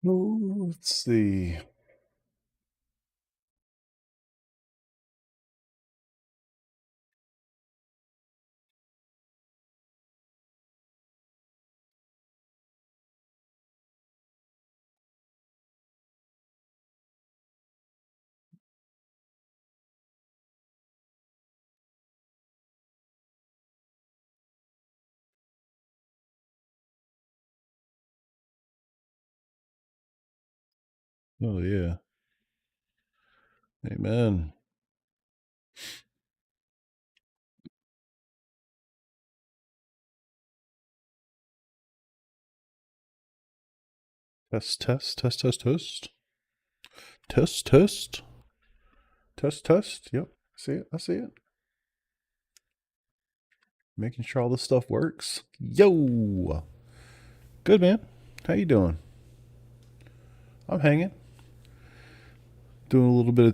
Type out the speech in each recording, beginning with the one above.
Oh, let's see. Oh, yeah. Amen. Test, test, test, test, test. Test, test. Test, test. Yep. I see it. I see it. Making sure all this stuff works. Yo. Good, man. How you doing? I'm hanging. Doing a little bit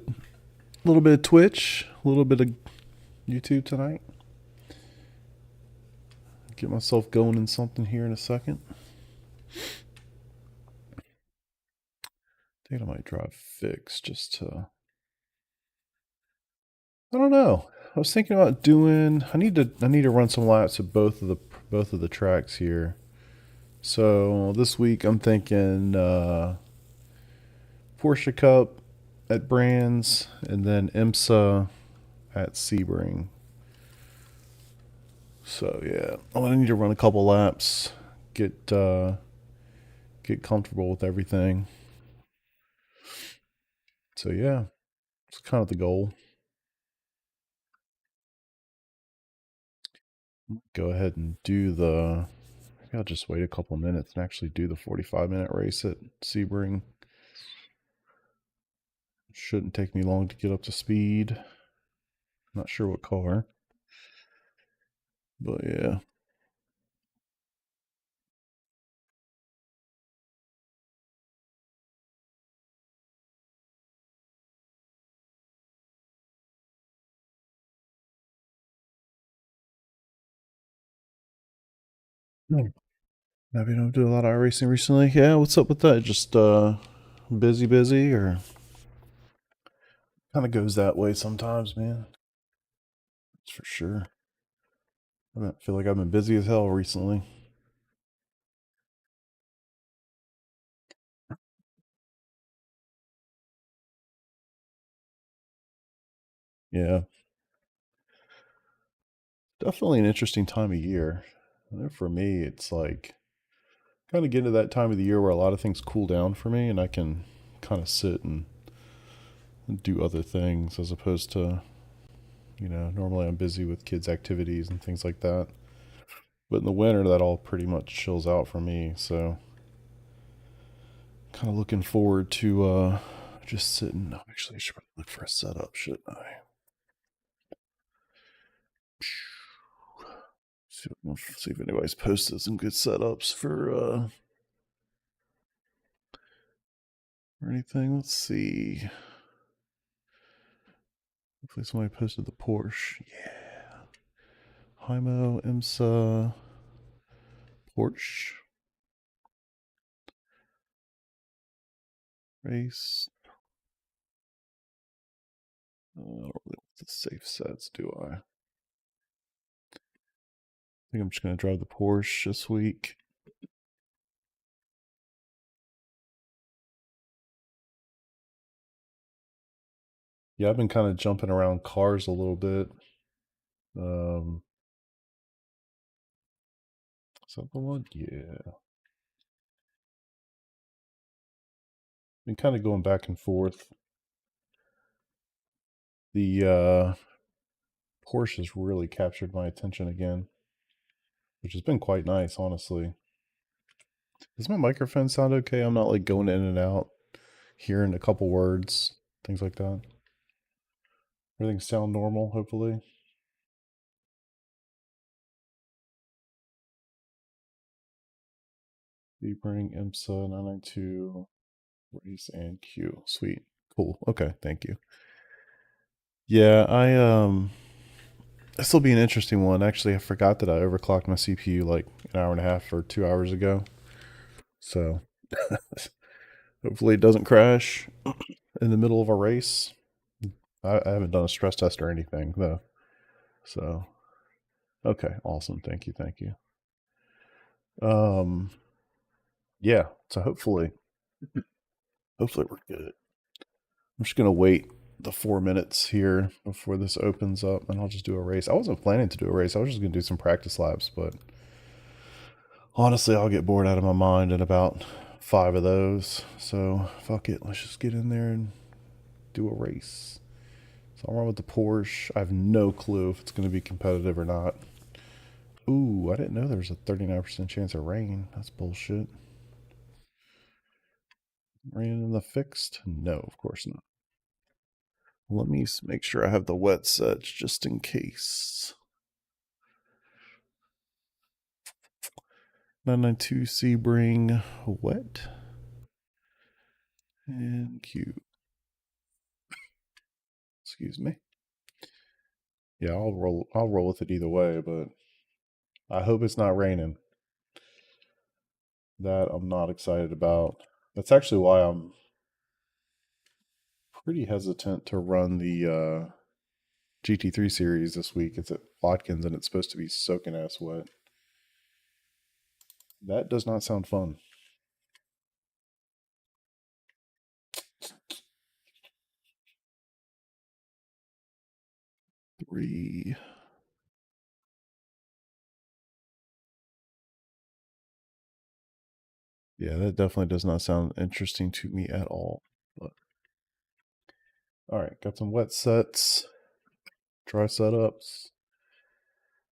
of Twitch, a little bit of YouTube tonight. Get myself going in something here in a second. I think I might drive fix just to. I don't know. I was thinking about doing. I need to run some laps at both of the tracks here. So this week I'm thinking Porsche Cup at Brands and then IMSA at Sebring. So yeah, I need to run a couple laps, get get comfortable with everything. So yeah, it's kind of the goal. Go ahead and do the. Maybe I'll just wait a couple minutes and actually do the 45-minute race at Sebring. Shouldn't take me long to get up to speed. Not sure what car, but yeah. No. Have you do a lot of iRacing recently? Yeah, what's up with that? Just busy or kind of goes that way sometimes, man. That's for sure. Feel like I've been busy as hell recently. Yeah, definitely an interesting time of year. I know for me, it's like kind of get into that time of the year where a lot of things cool down for me, and I can kind of sit and do other things as opposed to normally I'm busy with kids' activities and things like that. But in the winter, that all pretty much chills out for me. So kind of looking forward to just sitting. No, actually, I should probably look for a setup, shouldn't I? See if anybody's posted some good setups for anything. Let's see. Hopefully somebody posted the Porsche. Yeah. Hymo, IMSA, Porsche race. I don't really want the safe sets, do I? I think I'm just going to drive the Porsche this week. Yeah, I've been kind of jumping around cars a little bit. Um, is that the one? Yeah. Been kind of going back and forth. The Porsche has really captured my attention again, which has been quite nice, honestly. Does my microphone sound okay? I'm not like going in and out, hearing a couple words, things like that. Everything sound normal, hopefully. Sebring, IMSA, 992, race and Q. Sweet. Cool. Okay, thank you. Yeah, this will be an interesting one. Actually, I forgot that I overclocked my CPU like an hour and a half or 2 hours ago. So Hopefully it doesn't crash in the middle of a race. I haven't done a stress test or anything though. So okay, awesome. Thank you, thank you. Um yeah, so hopefully we're good. I'm just gonna wait the 4 minutes here before this opens up and I'll just do a race. I wasn't planning to do a race, I was just gonna do some practice laps, but honestly I'll get bored out of my mind in about 5 of those. So fuck it, let's just get in there and do a race. So I'll run with the Porsche. I have no clue if it's gonna be competitive or not. Ooh, I didn't know there was a 39% chance of rain. That's bullshit. Rain in the fixed? No, of course not. Let me make sure I have the wet sets just in case. 992 Sebring wet and cube. Excuse me. Yeah, I'll roll with it either way, but I hope it's not raining. That I'm not excited about. That's actually why I'm pretty hesitant to run the GT3 series this week. It's at Watkins and it's supposed to be soaking ass wet. That does not sound fun. Three. Yeah, that definitely does not sound interesting to me at all. But all right, got some wet sets, dry setups.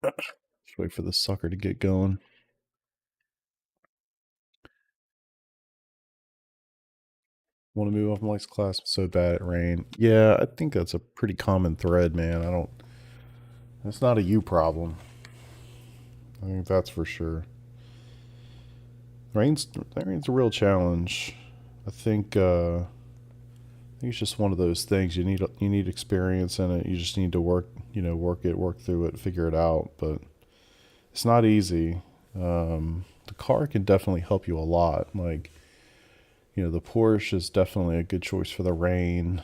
Just wait for the sucker to get going. Want to move off Mike's class? I'm so bad at rain. Yeah, I think that's a pretty common thread, man. I don't. It's not a you problem. I think that's for sure. Rain's a real challenge. I think. I think it's just one of those things. You need experience in it. You just need to work through it, figure it out. But it's not easy. The car can definitely help you a lot. Like, the Porsche is definitely a good choice for the rain.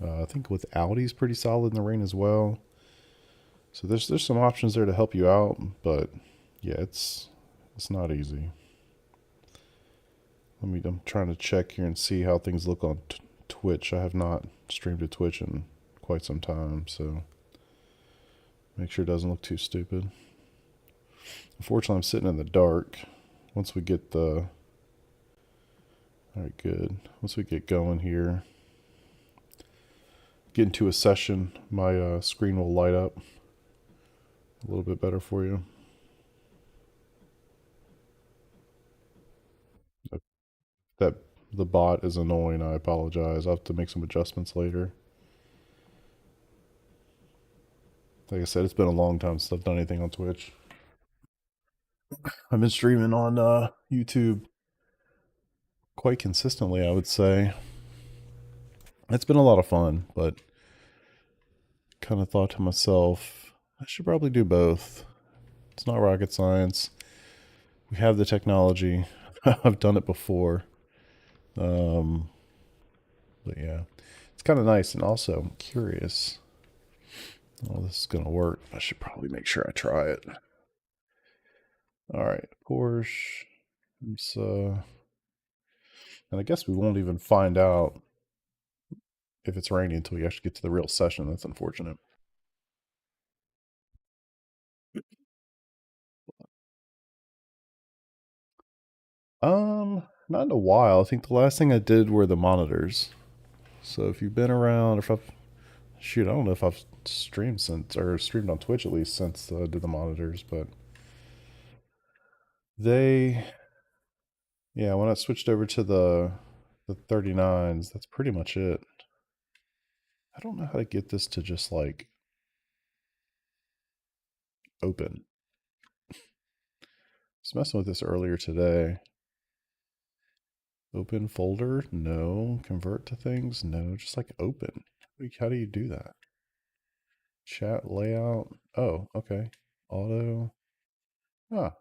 I think with Audi's pretty solid in the rain as well. So there's some options there to help you out, but yeah, it's not easy. I'm trying to check here and see how things look on Twitch. I have not streamed to Twitch in quite some time, so make sure it doesn't look too stupid. Unfortunately, I'm sitting in the dark. Once we get the... Alright, good. Once we get going here, get into a session, my screen will light up a little bit better for you. That the bot is annoying, I apologize. I'll have to make some adjustments later. Like I said, it's been a long time since I've done anything on Twitch. I've been streaming on YouTube quite consistently, I would say. It's been a lot of fun, but kind of thought to myself, I should probably do both. It's not rocket science. We have the technology. I've done it before. But yeah, it's kind of nice. And also, I'm curious. Oh, this is going to work. I should probably make sure I try it. All right, Porsche. IMSA. And I guess we won't even find out if it's raining until we actually get to the real session. That's unfortunate. Not in a while. I think the last thing I did were the monitors. So if you've been around, if I've shoot, I don't know if I've streamed since or streamed on Twitch at least since I did the monitors, but they, yeah, when I switched over to the 39s, that's pretty much it. I don't know how to get this to just like open. I was messing with this earlier today. Open folder? No. Convert to things? No. Just like open. Like, how do you do that? Chat layout? Oh, okay. Auto. Ah,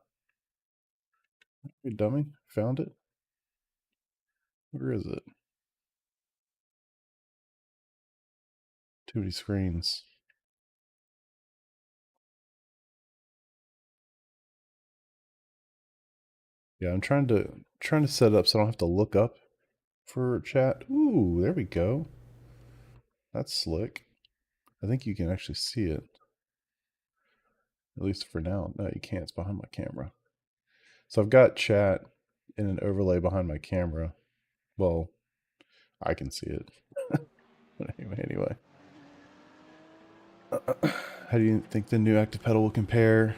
you dummy. Found it. Where is it? Too many screens. Yeah, I'm trying to set it up so I don't have to look up for chat. Ooh, there we go. That's slick. I think you can actually see it. At least for now. No, you can't. It's behind my camera. So I've got chat in an overlay behind my camera. Well, I can see it. But anyway. How do you think the new active pedal will compare?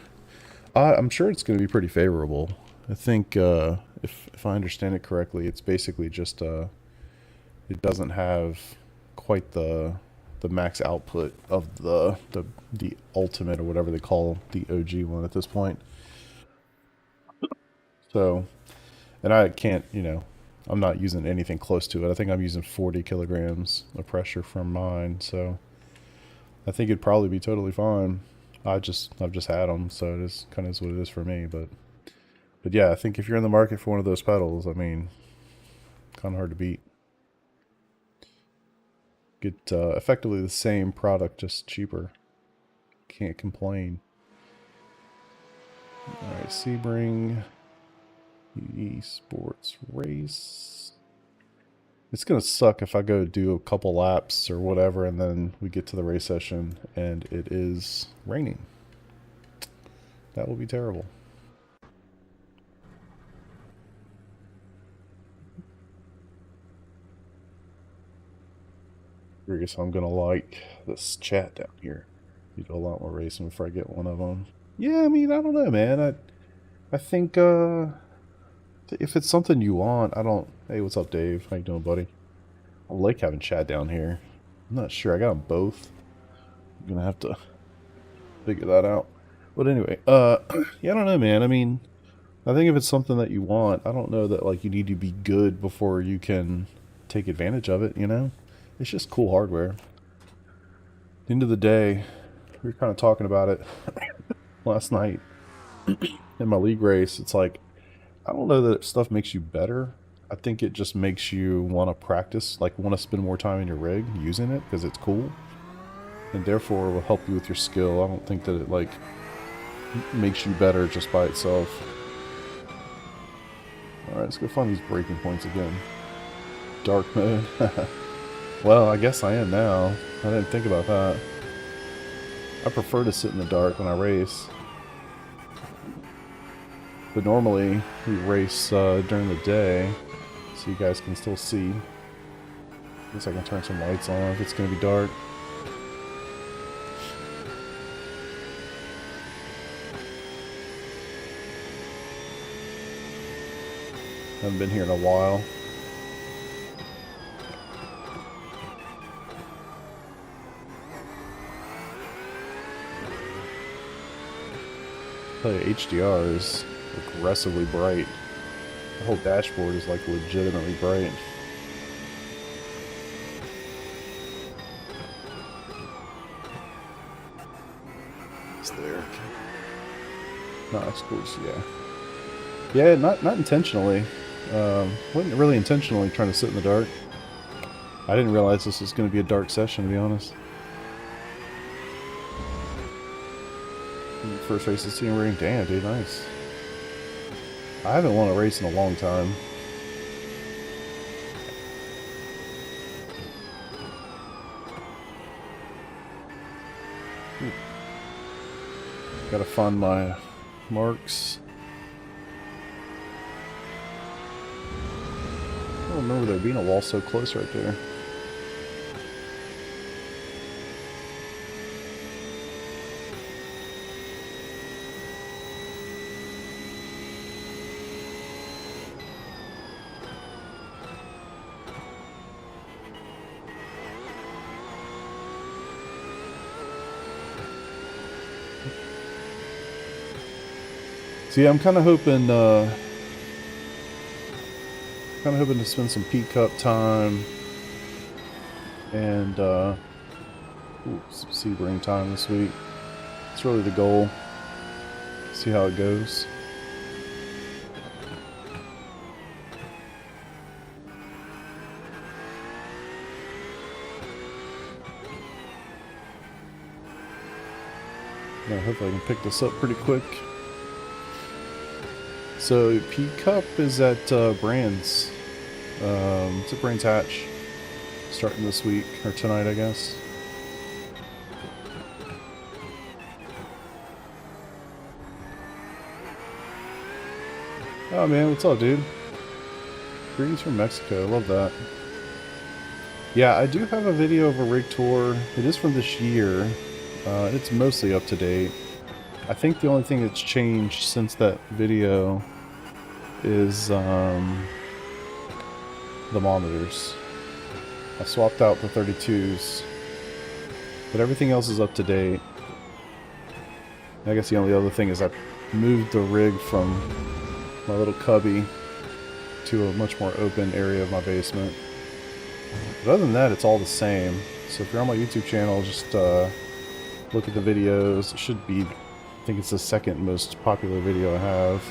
I'm sure it's going to be pretty favorable. I think if I understand it correctly, it's basically just it doesn't have quite the max output of the ultimate or whatever they call the OG one at this point. So, and I can't, I'm not using anything close to it. I think I'm using 40 kilograms of pressure from mine, so I think it'd probably be totally fine. I've just had them, so it is kind of is what it is for me. But yeah, I think if you're in the market for one of those pedals, I mean, kind of hard to beat. Get effectively the same product, just cheaper. Can't complain. All right, Sebring eSports race. It's gonna suck if I go do a couple laps or whatever, and then we get to the race session and it is raining. That will be terrible. I guess I'm gonna like this chat down here. You do a lot more racing before I get one of them. Yeah, I mean, I don't know, man. I think if it's something you want, I don't. Hey, what's up, Dave? How you doing, buddy? I like having chat down here. I'm not sure. I got them both. I'm gonna have to figure that out. But anyway, yeah, I don't know, man. I mean, I think if it's something that you want, I don't know that like you need to be good before you can take advantage of it, you know? It's just cool hardware. At the end of the day, we were kind of talking about it last night in my league race. It's like, I don't know that stuff makes you better. I think it just makes you want to practice, like want to spend more time in your rig using it because it's cool. And therefore will help you with your skill. I don't think that it like makes you better just by itself. Alright, let's go find these breaking points again. Dark mode. Well, I guess I am now. I didn't think about that. I prefer to sit in the dark when I race. But normally, we race during the day, so you guys can still see. I guess I can turn some lights on if it's going to be dark. Haven't been here in a while. The HDR is aggressively bright. The whole dashboard is like legitimately bright. It's there. Nice, course, yeah. Yeah, not intentionally. Wasn't really intentionally trying to sit in the dark. I didn't realize this was going to be a dark session, to be honest. First race is team ring. Damn, dude, nice. I haven't won a race in a long time. Gotta find my marks. I don't remember there being a wall so close right there. See, I'm kind of hoping to spend some Peak Cup time and some Sebring time this week. It's really the goal. See how it goes. Yeah, hopefully I can pick this up pretty quick. So P Cup is at Brands. It's at Brands Hatch, starting this week or tonight, I guess. Oh man, what's up, dude? Greetings from Mexico. I love that. Yeah, I do have a video of a rig tour. It is from this year. It's mostly up to date. I think the only thing that's changed since that video is the monitors. I swapped out the 32s, but everything else is up to date. I guess the only other thing is I moved the rig from my little cubby to a much more open area of my basement. But other than that, it's all the same. So if you're on my YouTube channel, just look at the videos. It should be, I think it's the second most popular video I have.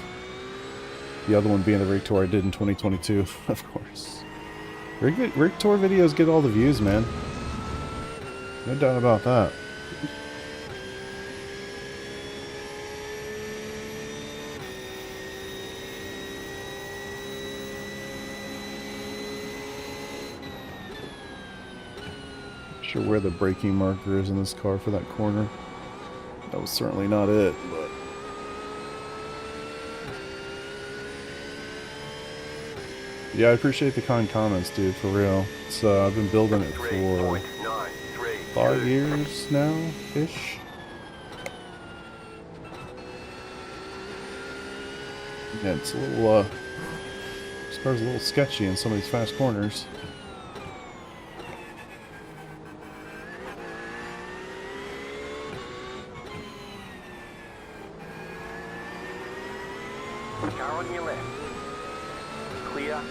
The other one being the rig tour I did in 2022, of course. Rig tour videos get all the views, man. No doubt about that. Not sure where the braking marker is in this car for that corner. That was certainly not it, but... Yeah, I appreciate the kind comments, dude, for real. So I've been building it for 5 years now-ish. Yeah, it's a little, this car's a little sketchy in some of these fast corners. Car on your left. Clear.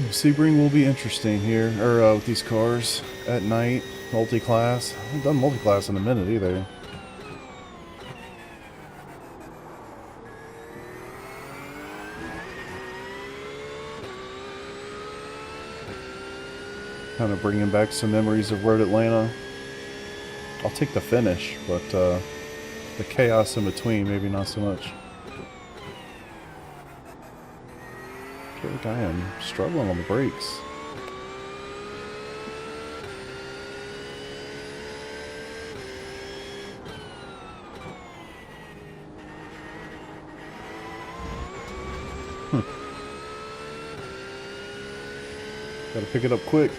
Sebring will be interesting here, or with these cars at night, multi-class. I haven't done multi-class in a minute either. Kind of bringing back some memories of Road Atlanta. I'll take the finish, but the chaos in between, maybe not so much. I feel like I am struggling on the brakes. Gotta pick it up quick.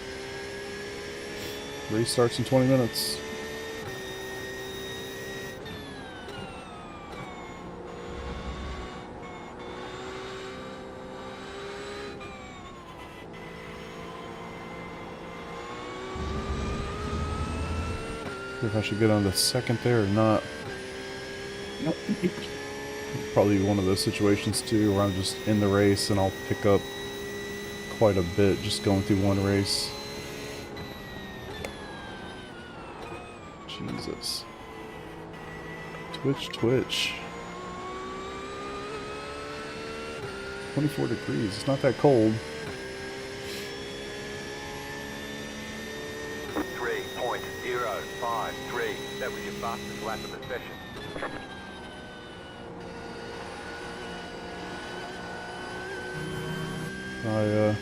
Race starts in 20 minutes. If I should get on the second there or not. Nope. Probably one of those situations too where I'm just in the race and I'll pick up quite a bit just going through one race. Jesus. Twitch. 24 degrees. It's not that cold. 3.053. That was your fastest lap of the session. A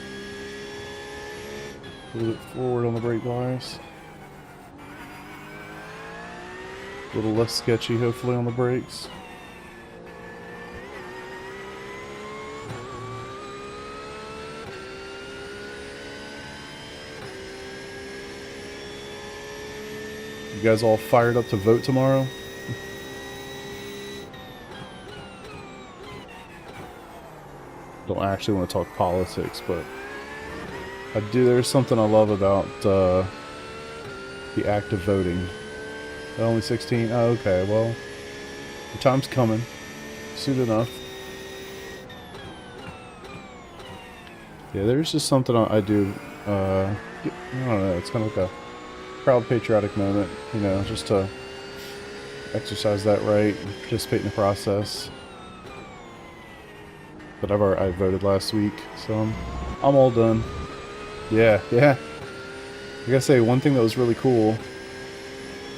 little bit forward on the brake bias. A little less sketchy, hopefully, on the brakes. You guys all fired up to vote tomorrow? Don't actually want to talk politics, but I do. There's something I love about the act of voting. Only 16? Oh, okay, well, the time's coming. Soon enough. Yeah, there's just something I do, I don't know, it's kind of like a proud patriotic moment, you know, just to exercise that right, participate in the process. But I voted last week, so I'm all done. Yeah. I gotta say, one thing that was really cool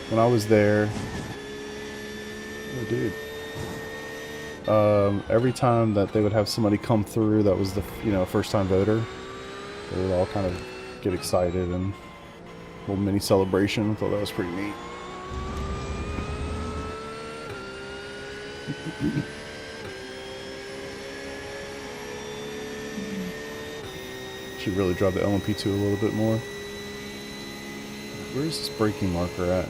when I was there, oh dude, every time that they would have somebody come through that was the, you know, first time voter, they would all kind of get excited and a little mini celebration. I thought that was pretty neat. Should really drive the LMP2 a little bit more. Where's this braking marker at?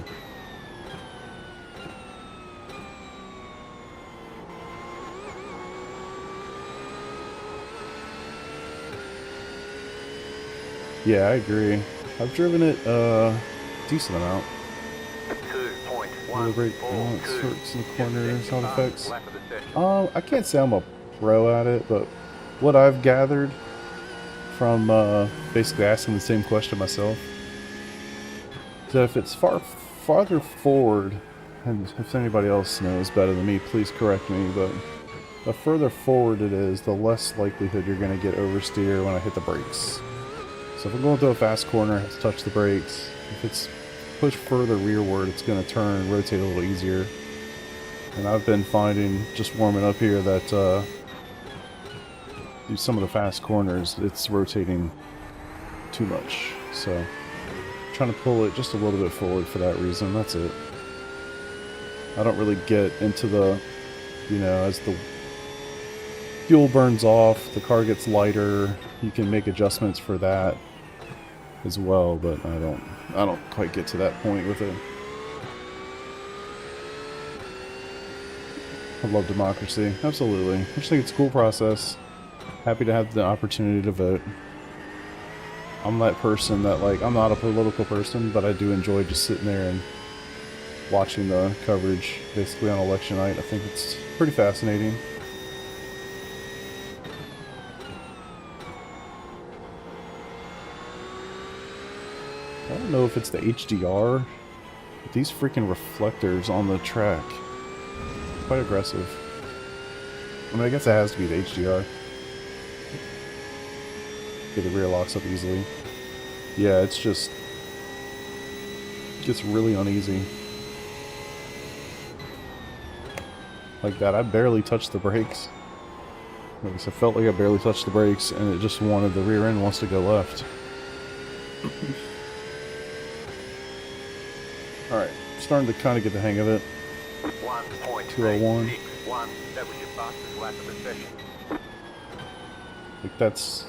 Yeah, I agree. I've driven it decent amount. 2.1. Brake skirts in the corner, sound effects. I can't say I'm a pro at it, but what I've gathered from basically asking the same question myself, so if it's farther forward, and if anybody else knows better than me, please correct me, but the further forward it is, the less likelihood you're going to get oversteer when I hit the brakes. So if I'm going through a fast corner, I have to touch the brakes. If it's pushed further rearward, it's going to turn and rotate a little easier. And I've been finding, just warming up here, that through some of the fast corners, it's rotating too much. So trying to pull it just a little bit forward for that reason. That's it. I don't really get into the, you know, as the fuel burns off, the car gets lighter, you can make adjustments for that as well, but I don't quite get to that point with it. I love democracy. Absolutely. I just think it's a cool process. Happy to have the opportunity to vote. I'm that person that, like, I'm not a political person, but I do enjoy just sitting there and watching the coverage basically on election night. I think it's pretty fascinating. I don't know if it's the HDR, but these freaking reflectors on the track, quite aggressive. I mean, I guess it has to be the HDR. Get the rear locks up easily. Yeah, it's just, it gets really uneasy. Like that, I barely touched the brakes. Like I said, I felt like I barely touched the brakes, and it just wanted, the rear end wants to go left. Alright, starting to kind of get the hang of it. 201. That was your fastest lap of the session. Like that's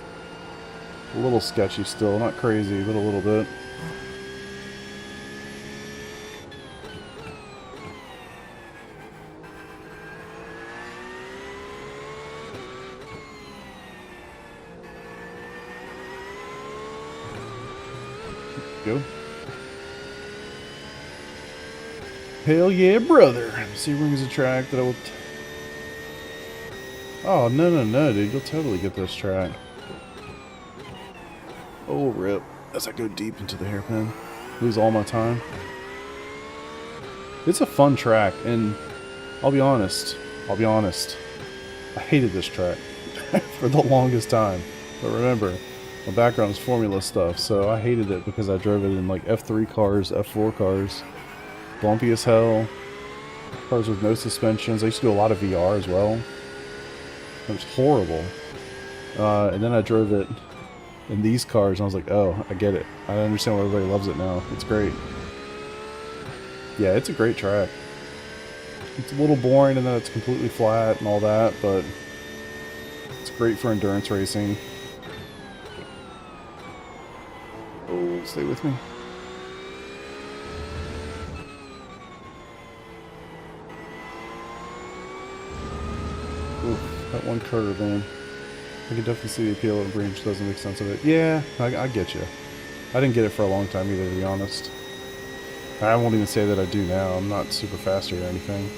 a little sketchy still, not crazy, but a little bit. Go. Hell yeah, brother. Sebring's a track that I will... Oh, no, dude. You'll totally get this track. Oh, rip. As I go deep into the hairpin. Lose all my time. It's a fun track, and I'll be honest. I hated this track for the longest time. But remember, my background is Formula stuff, so I hated it because I drove it in like F3 cars, F4 cars. Bumpy as hell. Cars with no suspensions. I used to do a lot of VR as well. It was horrible. And then I drove it in these cars, and I was like, oh, I get it. I understand why everybody loves it now. It's great. Yeah, it's a great track. It's a little boring, and then it's completely flat and all that, but it's great for endurance racing. Oh, stay with me. Oof, that one curve, man. I can definitely see the appeal of range doesn't make sense of it. Yeah, I get you. I didn't get it for a long time either, to be honest. I won't even say that I do now. I'm not super fast or anything.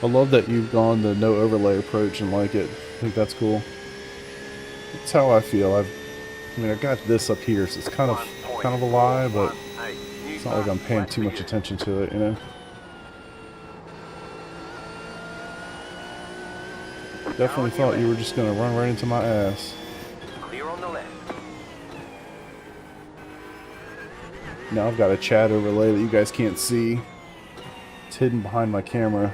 I love that you've gone the no overlay approach and like it. I think that's cool. That's how I feel. I mean, I got this up here, so it's kind of a lie, but it's not like I'm paying too much attention to it, you know? Definitely thought you were just gonna run right into my ass. Clear on the left. Now I've got a chat overlay that you guys can't see. It's hidden behind my camera.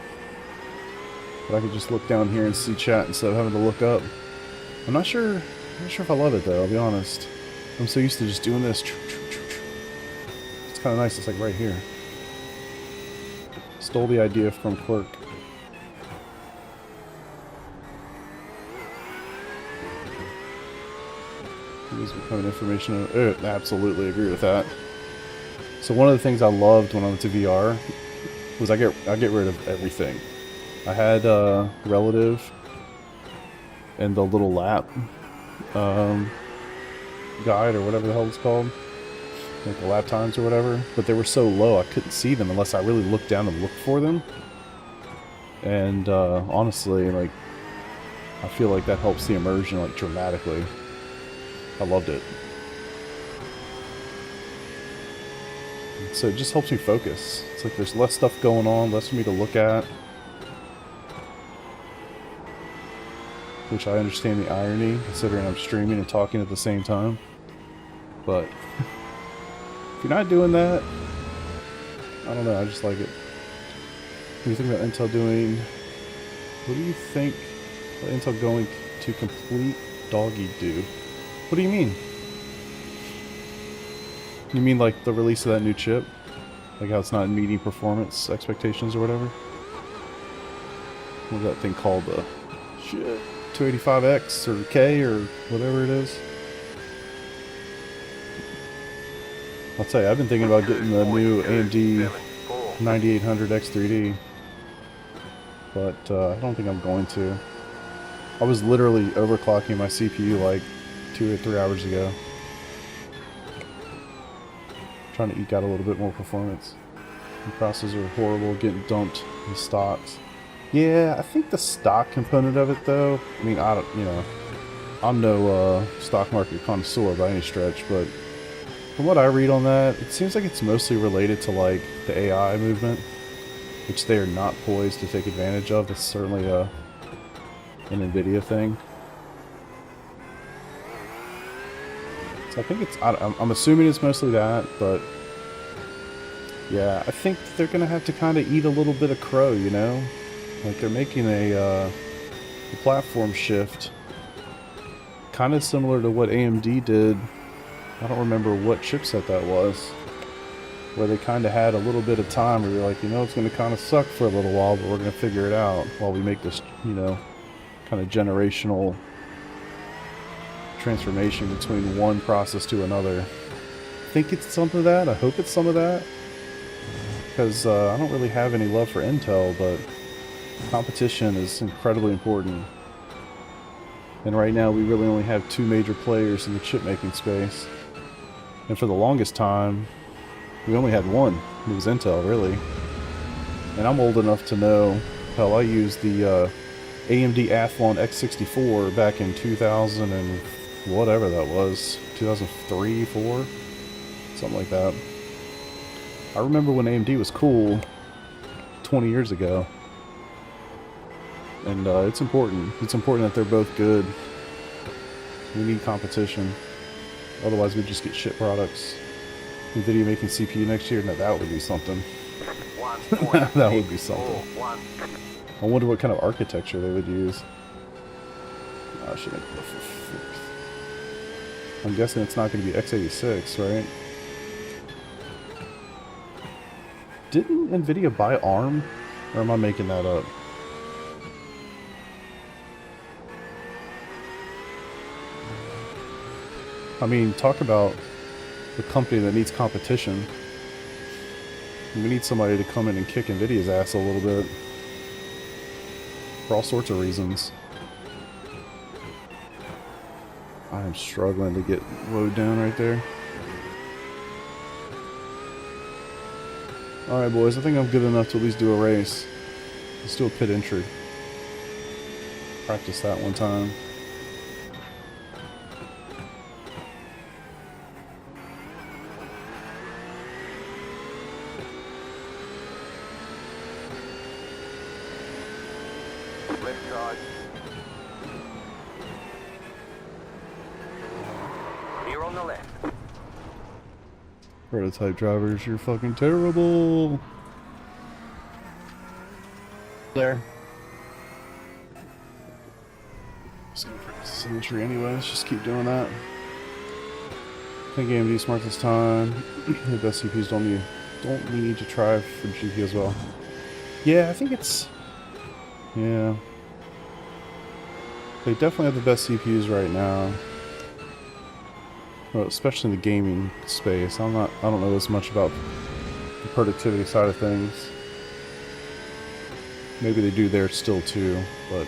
But I could just look down here and see chat instead of having to look up. I'm not sure if I love it though, I'll be honest. I'm so used to just doing this. It's kind of nice, it's like right here. Stole the idea from Quirk. Please become information. Absolutely agree with that. So one of the things I loved when I went to VR was I get rid of everything. I had Relative and the little lap guide or whatever the hell it's called, like the lap times or whatever. But they were so low I couldn't see them unless I really looked down and looked for them. And honestly, like I feel like that helps the immersion like dramatically. I loved it. So it just helps me focus. It's like there's less stuff going on, less for me to look at. Which I understand the irony, considering I'm streaming and talking at the same time. But if you're not doing that, I don't know, I just like it. What do you think about Intel doing? What do you think about Intel going to complete doggy do? What do you mean? You mean like the release of that new chip? Like how it's not meeting performance expectations or whatever? What's that thing called? Shit. 285X or K or whatever it is. I'll tell you, I've been thinking about getting the new AMD 9800 X3D. But I don't think I'm going to. I was literally overclocking my CPU like 2 or 3 hours ago. Trying to eke out a little bit more performance. The processors are horrible, getting dumped in stocks. Yeah, I think the stock component of it though, I mean, I don't, you know, I'm no stock market connoisseur by any stretch, but from what I read on that, it seems like it's mostly related to like the AI movement, which they are not poised to take advantage of. It's certainly an NVIDIA thing. So I think it's, I'm assuming it's mostly that, but yeah, I think they're going to have to kind of eat a little bit of crow, you know? Like they're making a platform shift, kind of similar to what AMD did. I don't remember what chipset that was, where they kind of had a little bit of time where you're like, you know, it's going to kind of suck for a little while, but we're going to figure it out while we make this, you know, kind of generational transformation between one process to another. I think it's some of that. I hope it's some of that, because I don't really have any love for Intel, but competition is incredibly important. And right now we really only have 2 major players in the chip making space. And for the longest time, we only had one. It was Intel, really. And I'm old enough to know, hell, I used the AMD Athlon X64 back in 2000 and whatever that was, 2003, 4, something like that. I remember when AMD was cool 20 years ago. And it's important. It's important that they're both good. We need competition. Otherwise we just get shit products. NVIDIA making CPU next year? No, that would be something. That would be something. I wonder what kind of architecture they would use. Oh, I should make it for 5th. I'm guessing it's not going to be x86, right? Didn't NVIDIA buy ARM? Or am I making that up? I mean, talk about the company that needs competition. We need somebody to come in and kick NVIDIA's ass a little bit. For all sorts of reasons. I am struggling to get load down right there. Alright boys, I think I'm good enough to at least do a race. Let's do a pit entry. Practice that one time. Left side. You're on the left. Prototype drivers, you're fucking terrible. There. Just gonna practice symmetry anyway. Let's just keep doing that. I think AMD smart this time. The best CPUs don't need to try for GPU as well. Yeah, I think it's... Yeah. They definitely have the best CPUs right now. Well, especially in the gaming space. I don't know as much about the productivity side of things. Maybe they do there still too, but...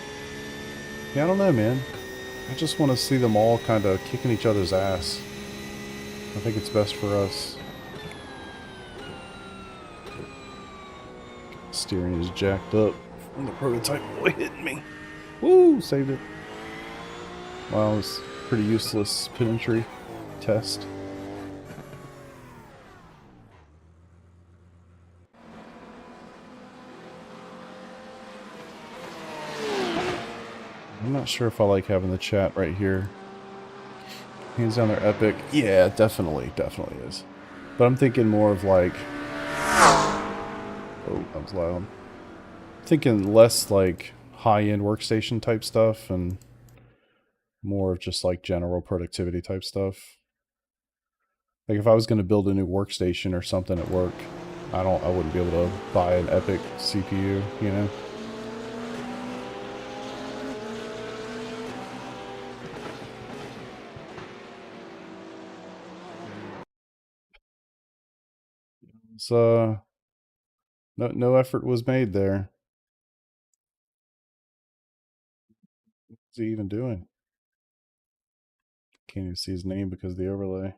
Yeah, I don't know, man. I just want to see them all kind of kicking each other's ass. I think it's best for us. Steering is jacked up from the prototype boy hitting me. Woo! Saved it. Wow, it was pretty useless pin entry test. I'm not sure if I like having the chat right here. Hands down, they're epic. Yeah, definitely is. But I'm thinking more of like... Oh, that was loud. Thinking less like high-end workstation type stuff and more of just like general productivity type stuff. Like if I was going to build a new workstation or something at work, I wouldn't be able to buy an epic CPU, you know? So no effort was made there. What's he even doing? Can't even see his name because of the overlay.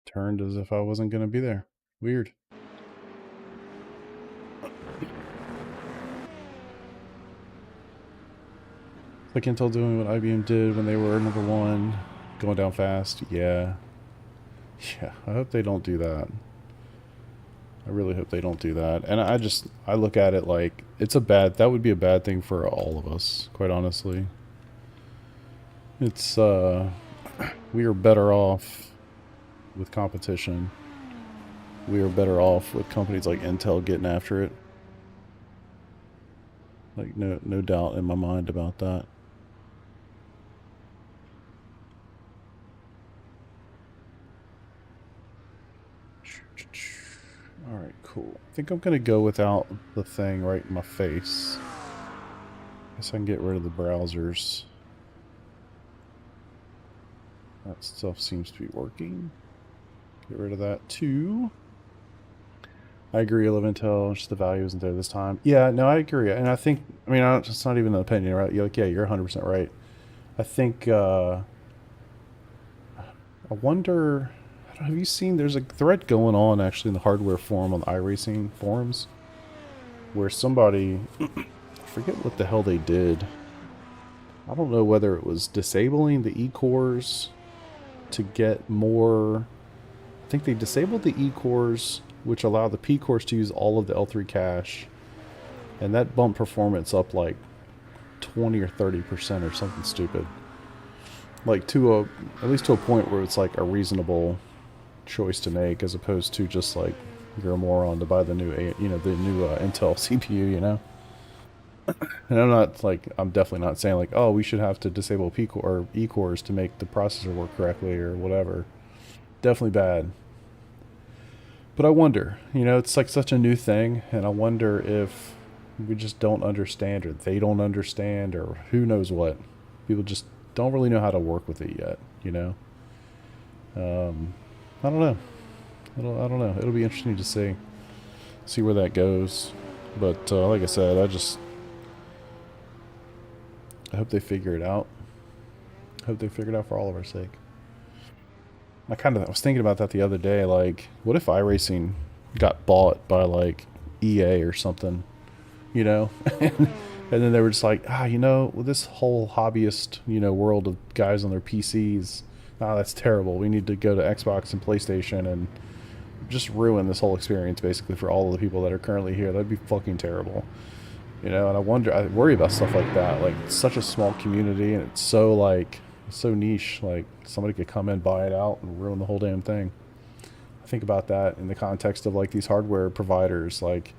Turned as if I wasn't going to be there. Weird. Like Intel doing what IBM did when they were #1, going down fast. Yeah. Yeah, I hope they don't do that. I really hope they don't do that. And I look at it like that would be a bad thing for all of us, quite honestly. It's we are better off with competition. We are better off with companies like Intel getting after it. Like no doubt in my mind about that. Alright, cool. I think I'm gonna go without the thing right in my face. Guess I can get rid of the browsers. That stuff seems to be working. Get rid of that too. I agree, I love Intel, just the value isn't there this time. Yeah, no, I agree. And I think, I mean, it's not even an opinion, right? You're like, yeah, you're 100% right. I think, I wonder... Have you seen, there's a thread going on actually in the hardware forum on the iRacing forums where somebody, I forget what the hell they did. I don't know whether it was disabling the E-cores to get more, I think they disabled the E-cores which allow the P-cores to use all of the L3 cache, and that bumped performance up like 20 or 30% or something stupid. Like at least to a point where it's like a reasonable choice to make, as opposed to just like you're a moron to buy the new Intel CPU, you know. And I'm definitely not saying like, oh, we should have to disable P-core or E-cores to make the processor work correctly or whatever. Definitely bad. But I wonder, you know, it's like such a new thing, and I wonder if we just don't understand, or they don't understand, or who knows what. People just don't really know how to work with it yet, you know. I don't know. I don't know. It'll be interesting to see where that goes. But like I said, I hope they figure it out. I hope they figure it out for all of our sake. I was thinking about that the other day. Like, what if iRacing got bought by like EA or something? You know, and then they were just like, you know, with this whole hobbyist, you know, world of guys on their PCs. That's terrible. We need to go to Xbox and PlayStation and just ruin this whole experience basically for all of the people that are currently here. That'd be fucking terrible. You know, and I worry about stuff like that. Like, it's such a small community, and it's so like so niche. Like, somebody could come in, buy it out, and ruin the whole damn thing. I think about that in the context of like these hardware providers, like,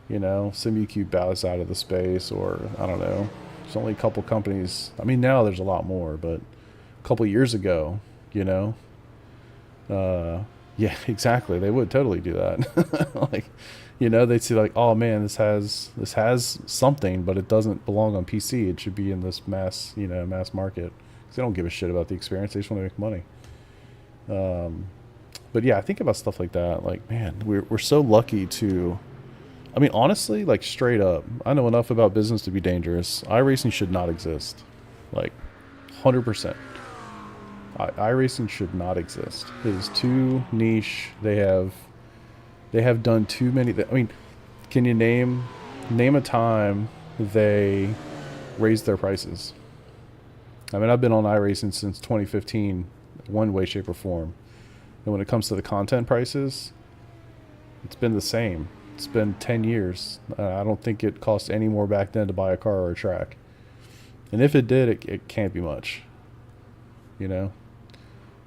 you know, Simucube bows out of the space, or I don't know. There's only a couple companies. I mean, now there's a lot more, but a couple years ago, you know, uh, yeah, exactly. They would totally do that. Like, you know, they'd see like, oh man, this has something, but it doesn't belong on PC. It should be in this mass, you know, mass market. Because they don't give a shit about the experience. They just want to make money. Um, but yeah, I think about stuff like that. Like, man, we're so lucky to. I mean, honestly, like straight up, I know enough about business to be dangerous. iRacing should not exist. Like, 100%. iRacing should not exist. It is too niche. They have done too many. I mean, can you name a time they raised their prices? I mean, I've been on iRacing since 2015, one way, shape, or form. And when it comes to the content prices, it's been the same. It's been 10 years. I don't think it cost any more back then to buy a car or a track. And if it did, it can't be much. You know?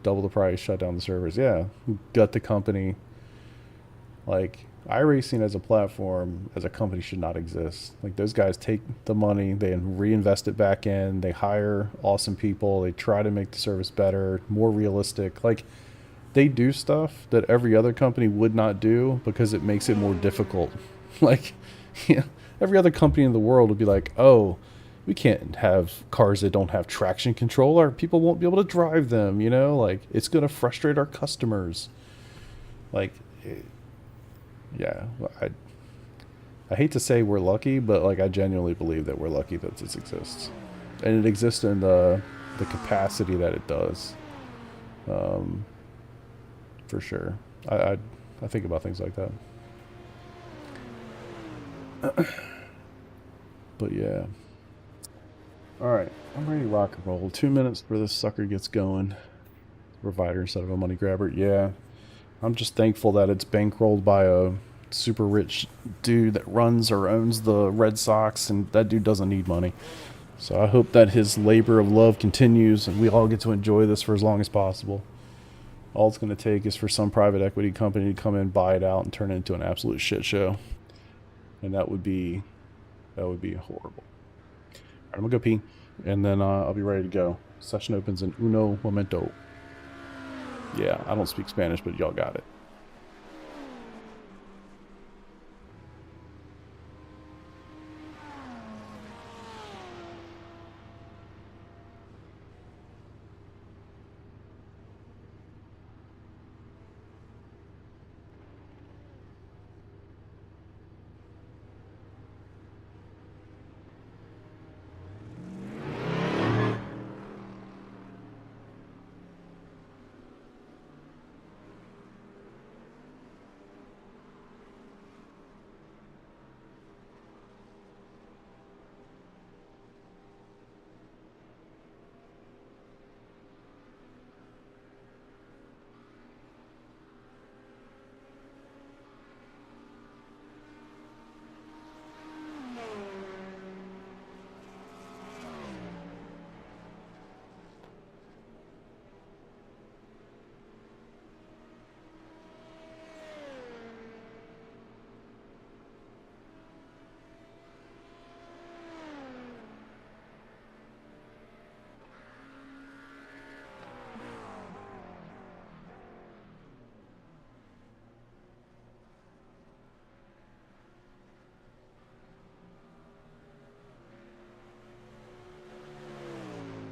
Double the price, shut down the servers. Yeah. Gut the company. Like, iRacing as a platform, as a company, should not exist. Like, those guys take the money, they reinvest it back in, they hire awesome people, they try to make the service better, more realistic. Like, they do stuff that every other company would not do because it makes it more difficult. Like, yeah, every other company in the world would be like, oh, we can't have cars that don't have traction control. Our people won't be able to drive them, you know? Like, it's going to frustrate our customers. Like, yeah, I hate to say we're lucky, but like I genuinely believe that we're lucky that this exists, and it exists in the capacity that it does, um, for sure. I think about things like that, but yeah. All right, I'm ready to rock and roll. 2 minutes before this sucker gets going. Provider instead of a money grabber. Yeah, I'm just thankful that it's bankrolled by a super rich dude that runs or owns the Red Sox, and that dude doesn't need money. So I hope that his labor of love continues and we all get to enjoy this for as long as possible. All it's going to take is for some private equity company to come in, buy it out, and turn it into an absolute shit show. And that would be horrible. All right, I'm going to go pee, and then I'll be ready to go. Session opens in uno momento. Yeah, I don't speak Spanish, but y'all got it.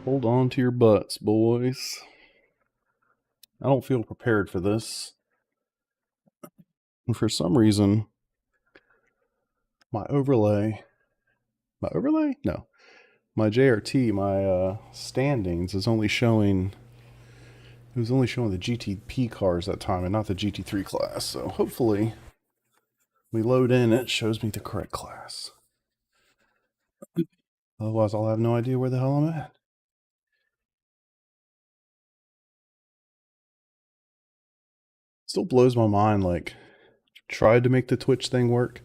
Hold on to your butts, boys. I don't feel prepared for this. And for some reason, my overlay, No. My JRT, my standings is only showing. It was only showing the GTP cars that time and not the GT3 class. So hopefully, we load in, it shows me the correct class. Otherwise, I'll have no idea where the hell I'm at. Still blows my mind. Like, tried to make the Twitch thing work,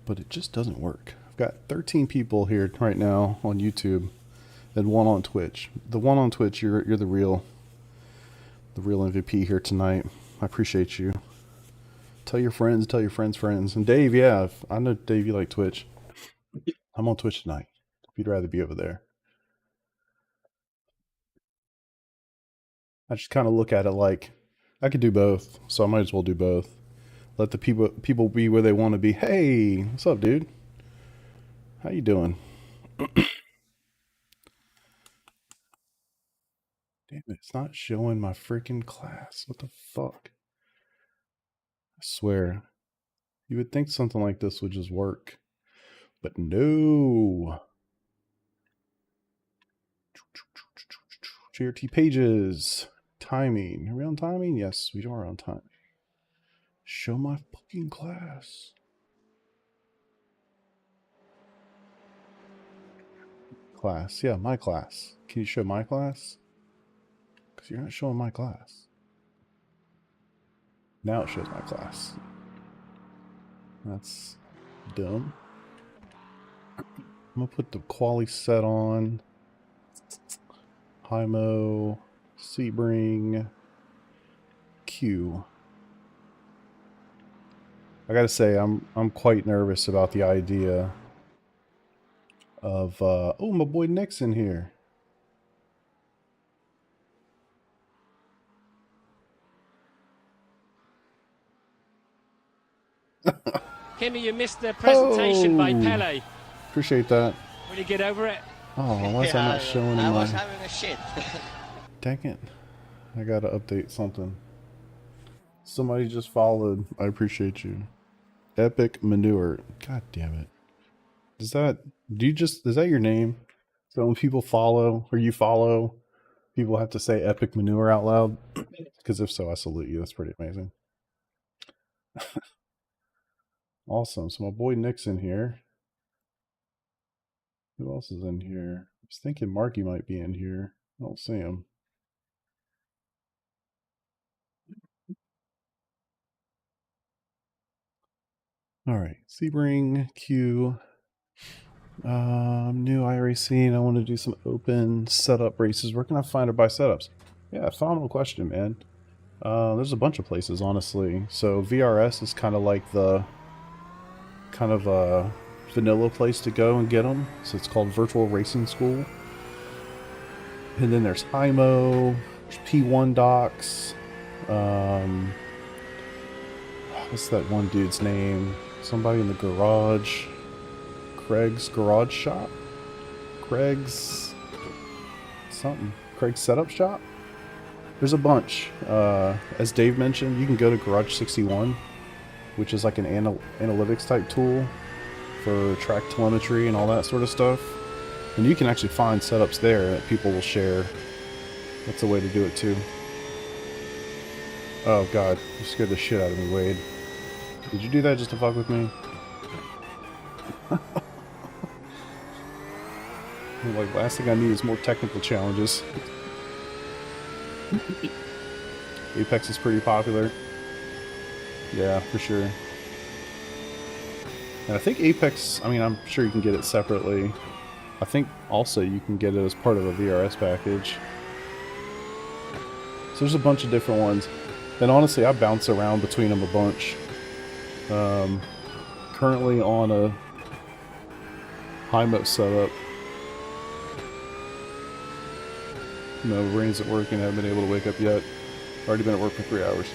but it just doesn't work I've got 13 people here right now on YouTube and 1 on Twitch. The 1 on Twitch, you're the real MVP here tonight. I appreciate you. Tell your friends, friends. And Dave, yeah, I know Dave, you like Twitch. I'm on Twitch tonight. If you'd rather be over there. I just kind of look at it like I could do both, so I might as well do both. Let the people be where they want to be. Hey, what's up, dude? How you doing? Damn it, it's not showing my freaking class. What the fuck? I swear. You would think something like this would just work. But no. JRT pages. Timing. Are we on timing? Yes, we are on time. Show my fucking class. Class. Yeah, my class. Can you show my class? Because you're not showing my class. Now it shows my class. That's dumb. I'm going to put the quali set on. Hymo. Sebring. Q. I gotta say, I'm quite nervous about the idea of oh, my boy Nick's in here. Kimmy, you missed the presentation by Pele. Appreciate that. Will you get over it? Oh, why is that not showing? I was having a shit. Dang it! I gotta update something. Somebody just followed. I appreciate you. Epic Manure. God damn it. Is that your name? So when people follow or you follow, people have to say Epic Manure out loud? Because if so, I salute you. That's pretty amazing. Awesome. So my boy Nick's in here. Who else is in here? I was thinking Marky might be in here. I don't see him. All right. Sebring, Q. New iRacing. I want to do some open setup races. Where can I find or buy setups? Yeah, phenomenal question, man. There's a bunch of places, honestly. So VRS is kind of like the vanilla place to go and get them. So it's called Virtual Racing School. And then there's IMO, there's P1 Docs. What's that one dude's name? Somebody in the garage. Craig's Garage Shop? Craig's something. Craig's Setup Shop? There's a bunch. As Dave mentioned, you can go to Garage 61, which is like an analytics type tool for track telemetry and all that sort of stuff. And you can actually find setups there that people will share. That's a way to do it too. Oh god, you scared the shit out of me, Wade. Did you do that just to fuck with me? Like, last thing I need is more technical challenges. Apex is pretty popular. Yeah, for sure. And I think Apex, I mean, I'm sure you can get it separately. I think also you can get it as part of a VRS package. So there's a bunch of different ones. And honestly, I bounce around between them a bunch. Currently on a high-mode setup. No, brain's at work and haven't been able to wake up yet. Already been at work for 3 hours.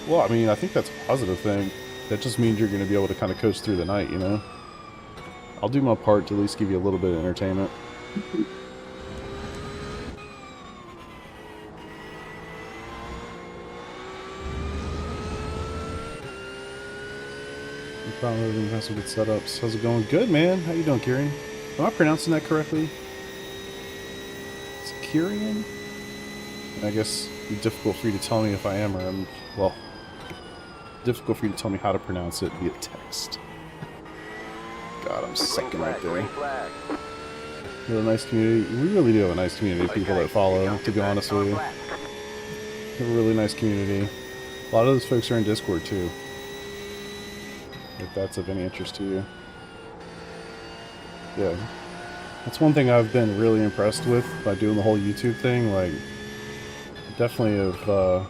Well, I mean, I think that's a positive thing. That just means you're going to be able to kind of coast through the night, you know? I'll do my part to at least give you a little bit of entertainment. Probably have some good setups. How's it going? Good, man. How you doing, Kieran? Am I pronouncing that correctly? It's Kieran? I guess it's difficult for you to tell me if I am or I'm... Well, difficult for you to tell me how to pronounce it via text. God, I'm sucking right there. We have a nice community. We really do have a nice community of people that follow, to be honest with you. We have a really nice community. A lot of those folks are in Discord, too. If that's of any interest to you. Yeah. That's one thing I've been really impressed with by doing the whole YouTube thing. Like, definitely have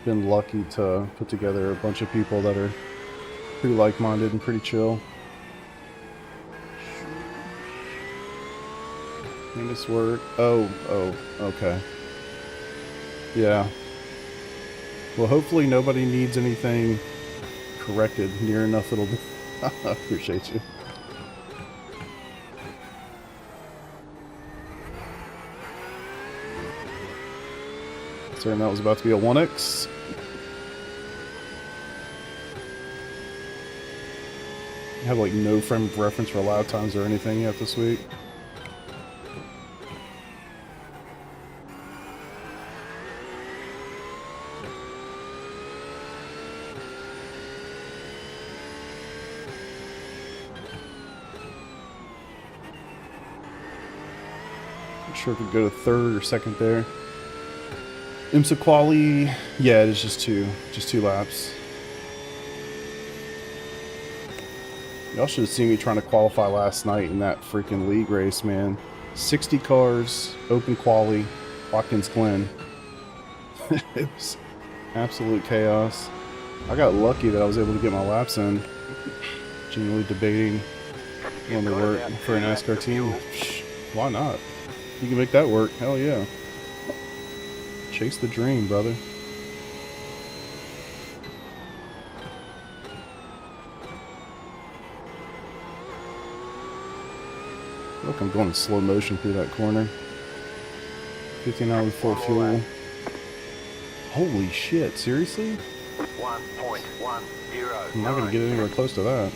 been lucky to put together a bunch of people that are pretty like-minded and pretty chill. Famous word. Oh, okay. Yeah. Well, hopefully nobody needs anything corrected near enough it'll do. I appreciate you. Certain that was about to be a 1X. I have like no frame of reference for loud times or anything yet this week. Not sure if we go to third or second there. IMSA quali, yeah, it is just two laps. Y'all should have seen me trying to qualify last night in that freaking league race, man. 60 cars, open quali, Watkins Glen. It was absolute chaos. I got lucky that I was able to get my laps in. Genuinely debating on the work for a NASCAR team. Why not? You can make that work. Hell yeah. Chase the dream, brother. Look, I'm going in slow motion through that corner. 15 hours full fuel. Holy shit, seriously? 1.10. I'm not going to get anywhere close to that.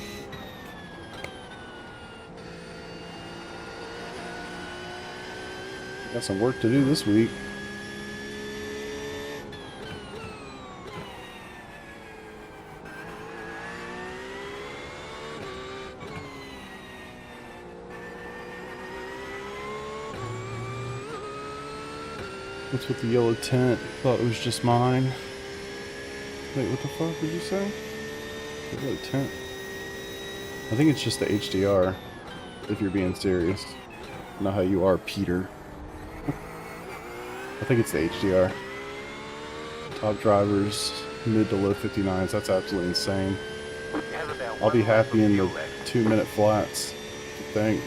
Got some work to do this week. What's with the yellow tint? Thought it was just mine. Wait, what the fuck did you say? The yellow tint? I think it's just the HDR, if you're being serious. I know how you are, Peter. I think it's the HDR. Top drivers, mid to low 59s. That's absolutely insane. I'll be happy in the 2-minute flats, I think.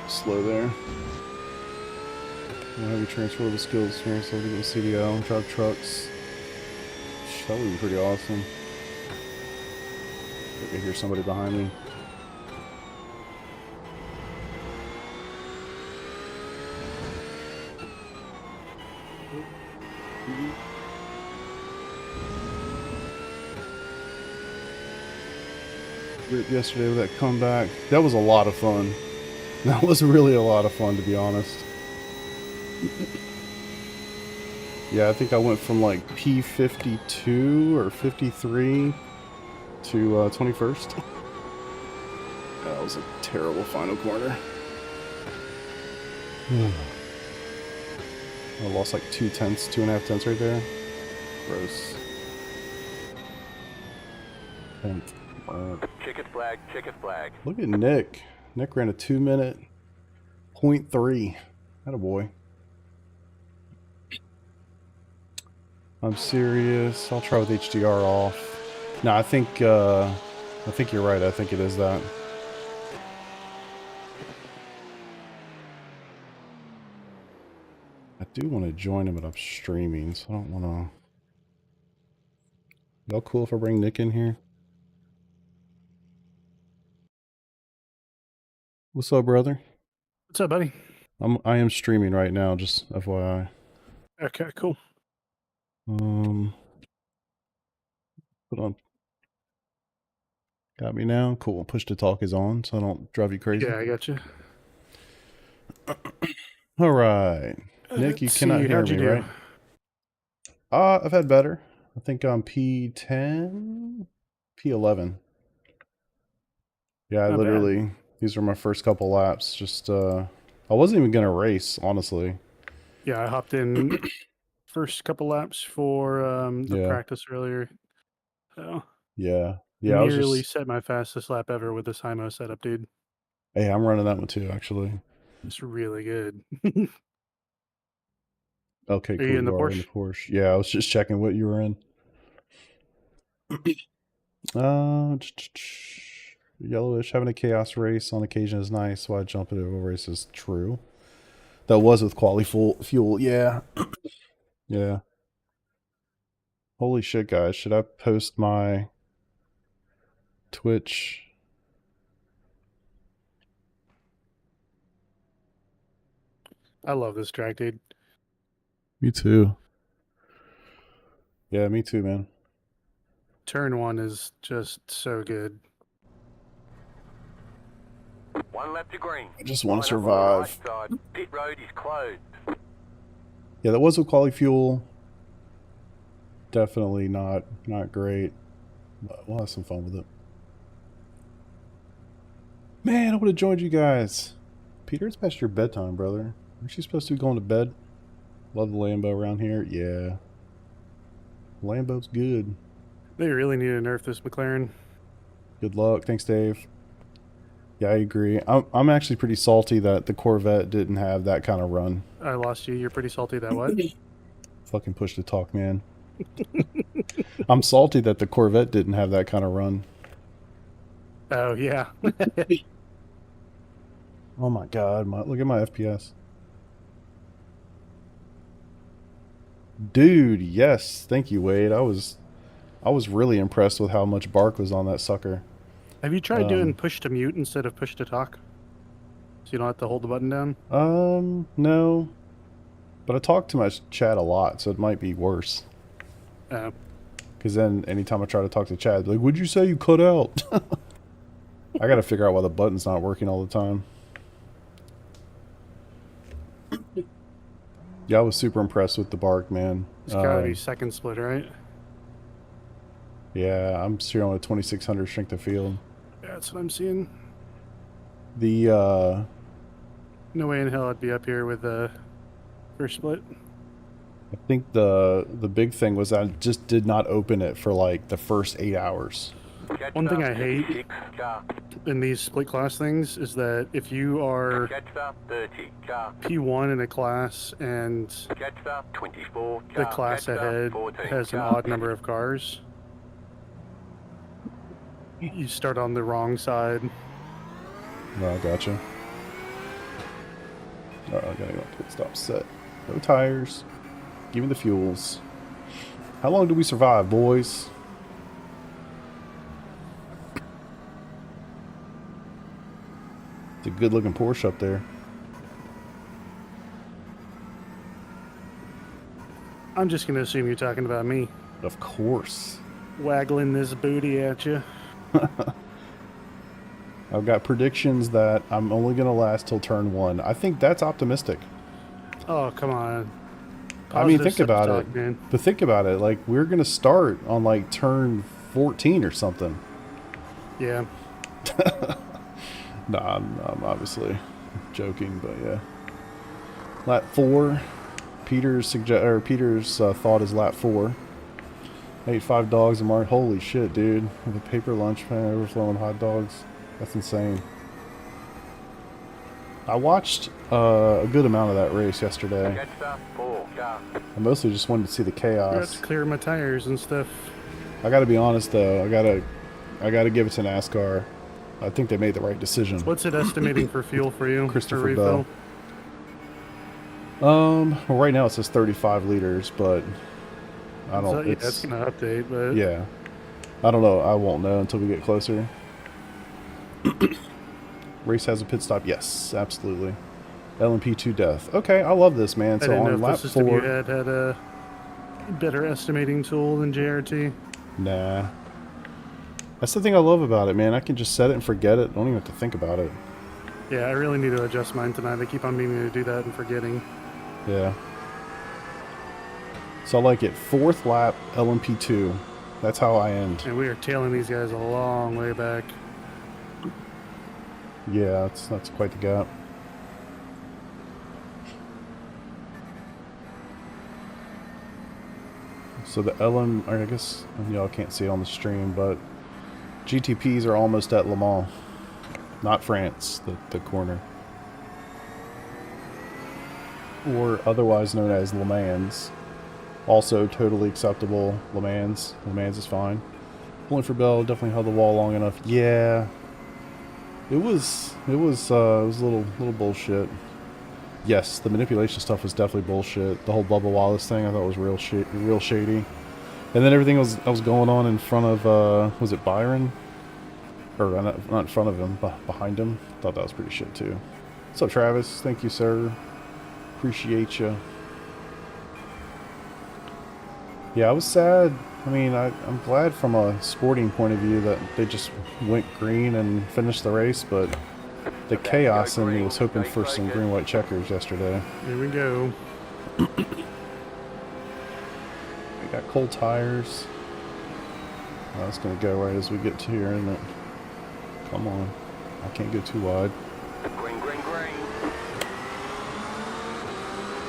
Slow there. Heavy transferable skills here, so we can CDL, drive trucks. That would be pretty awesome. I can hear somebody behind me. Yesterday with that comeback. That was a lot of fun. That was really a lot of fun, to be honest. Yeah, I think I went from like P52 or 53 to 21st. That was a terrible final corner. I lost like 2.5 tenths right there. Gross. Chicken flag, chicken flag. Look at Nick. Nick ran a 2-minute 0.3. Attaboy. I'm serious. I'll try with HDR off. No, I think you're right. I think it is that. I do want to join him, but I'm streaming, so I don't want to. Y'all cool if I bring Nick in here? What's up, brother? What's up, buddy? I am streaming right now, just FYI. Okay, cool. Put on. Got me now? Cool. Push to talk is on, so I don't drive you crazy. Yeah, I got you. All right. Nick, you cannot hear me, right? I've had better. I think I'm P10, P11. Yeah, Not bad. these were my first couple laps. Just, I wasn't even going to race, honestly. Yeah, I hopped in first couple laps for the Yeah, practice earlier. So yeah. Yeah, I was nearly just, set my fastest lap ever with this IMO setup, dude. hey, I'm running that one too, actually. It's really good. Okay, Are you cool. in the You are in the Porsche? Porsche. Yeah, I was just checking what you were in. Yellowish. Having a chaos race on occasion is nice. Why jump into a race is true. That was with quali fuel. Yeah. Yeah. Holy shit, guys. Should I post my Twitch? I love this track, dude. Me too. Yeah, me too, man. Turn 1 is just so good. 1 lap to green. I just want to Line up on the right survive. side. Pit road is closed. Yeah, that was with quali fuel. Definitely not great. But we'll have some fun with it. Man, I would have joined you guys. Peter, it's past your bedtime, brother. Aren't you supposed to be going to bed? Love the Lambo around here. Yeah. Lambo's good. They really need to nerf this McLaren. Good luck. Thanks, Dave. Yeah, I agree. I'm actually pretty salty that the Corvette didn't have that kind of run. I lost you. You're pretty salty that what? Fucking push to talk, man. I'm salty that the Corvette didn't have that kind of run. Oh, yeah. Oh my god, look at my FPS. Dude, yes. Thank you, Wade. I was really impressed with how much bark was on that sucker. Have you tried doing push to mute instead of push to talk? So you don't have to hold the button down? No. But I talk to my chat a lot, so it might be worse. Oh. Because then anytime I try to talk to chat, like, what'd you say you cut out? I gotta figure out why the button's not working all the time. Yeah, I was super impressed with the bark, man. It's gotta be second split, right? Yeah, I'm steering on a 2600 strength of field. Yeah, that's what I'm seeing. The, No way in hell I'd be up here with the first split. I think the big thing was I just did not open it for like the first 8 hours. One thing I hate in these split class things is that if you are P1 in a class and the class ahead has an odd number of cars, you start on the wrong side. Oh, gotcha. Alright, I gotta go pit stop set. No tires. Give me the fuels. How long do we survive, boys? It's a good looking Porsche up there. I'm just gonna assume you're talking about me. Of course. Waggling this booty at you. I've got predictions that I'm only going to last till turn 1. I think that's optimistic. Oh, come on. I mean, Positive think about self-talk, it. man. But think about it. Like, we're going to start on, like, turn 14 or something. Yeah. Nah, I'm obviously joking, but yeah. Lap 4. Peter's thought is lap 4. Ate 5 dogs and marked. Holy shit, dude. With a paper lunch pan overflowing hot dogs. That's insane. I watched a good amount of that race yesterday. I mostly just wanted to see the I have chaos. to clear my tires and stuff. I gotta be honest though, I gotta give it to NASCAR. I think they made the right decision. What's it estimating for fuel for you? Christopher for refill? Well, right now it says 35 liters, but I don't. Yeah, that's gonna update, but yeah, I don't know. I won't know until we get closer. Race has a pit stop. Yes, absolutely. LMP2 death. Okay, I love this, man. I So didn't know on if lap the system 4, you had a better estimating tool than JRT. nah. That's the thing I love about it, man. I can just set it and forget it. Don't even have to think about it. Yeah, I really need to adjust mine tonight. I keep on meaning to do that and forgetting. Yeah. So I like it. 4th lap LMP2. That's how I end. And we are tailing these guys a long way back. Yeah, that's quite the gap. So the LM, or I guess y'all can't see it on the stream, but GTPs are almost at Le Mans. Not France, the corner. Or otherwise known as Le Mans. Also totally acceptable, Le Mans. Le Mans is fine. Pulling for Bell, definitely held the wall long enough. Yeah. It was a little bullshit. Yes, the manipulation stuff was definitely bullshit. The whole Bubba Wallace thing I thought was real shady. And then everything that was going on in front of, was it Byron? Or not in front of him, behind him. Thought that was pretty shit too. What's up, Travis? Thank you, sir. Appreciate you. Yeah, I was sad. I mean, I'm glad from a sporting point of view that they just went green and finished the race, but the chaos in me was hoping for some green-white checkers yesterday. Here we go. We got cold tires. Oh, that's going to go right as we get to here, isn't it? Come on. I can't go too wide. Green, green, green.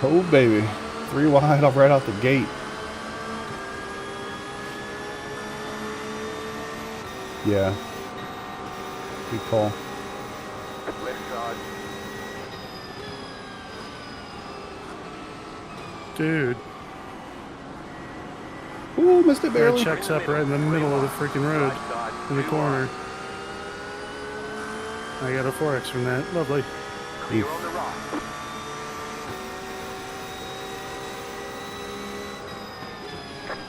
Oh, baby. 3 wide off right out the gate. Yeah. Good call. Left side. Dude. Ooh, missed it That barely. checks up right in the middle of the freaking road. In the corner. I got a 4X from that. Lovely. Clear on the right.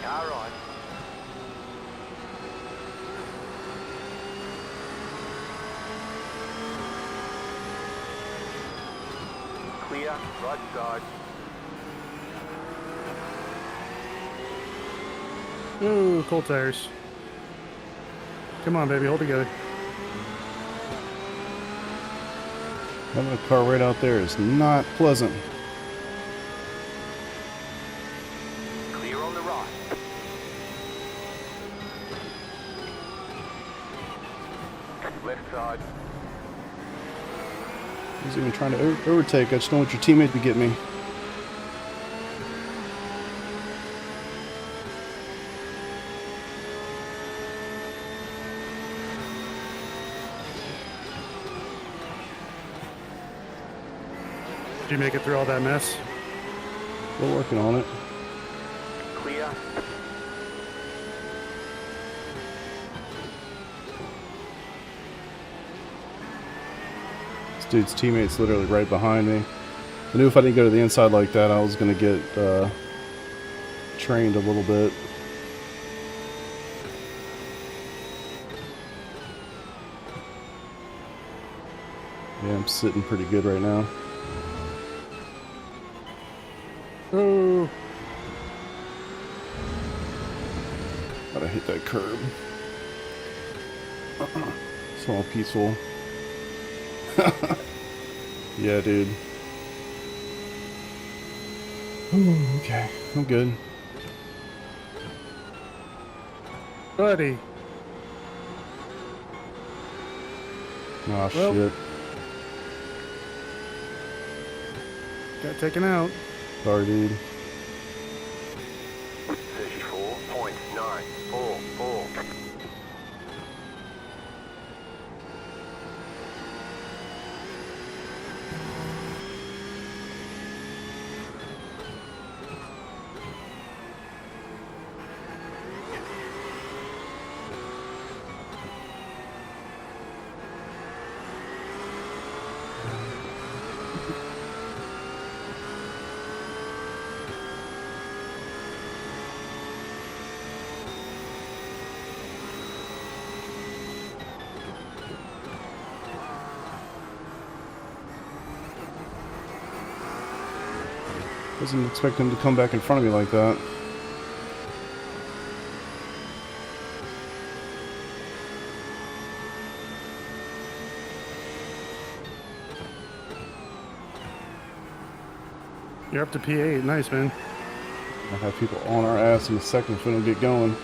Car right. Clear, right side. Ooh, cold tires. Come on, baby, hold together. Having a car right out there is not pleasant. Clear on the right. Left side. He's even trying to overtake. I just don't want your teammate to get me. Did you make it through all that mess? We're working on it. Clear. This dude's teammate's literally right behind me. I knew if I didn't go to the inside like that, I was going to get trained a little bit. Yeah, I'm sitting pretty good right now. Oh, Gotta hit that curb. Small peaceful. Yeah, dude. Ooh, okay, I'm good. buddy. Oh, Well. shit. Got taken out. Sorry, dude. 34.944. Wasn't expecting him to come back in front of me like that. You're up to P8. Nice, man. I'll have people on our ass in a second if we don't get going.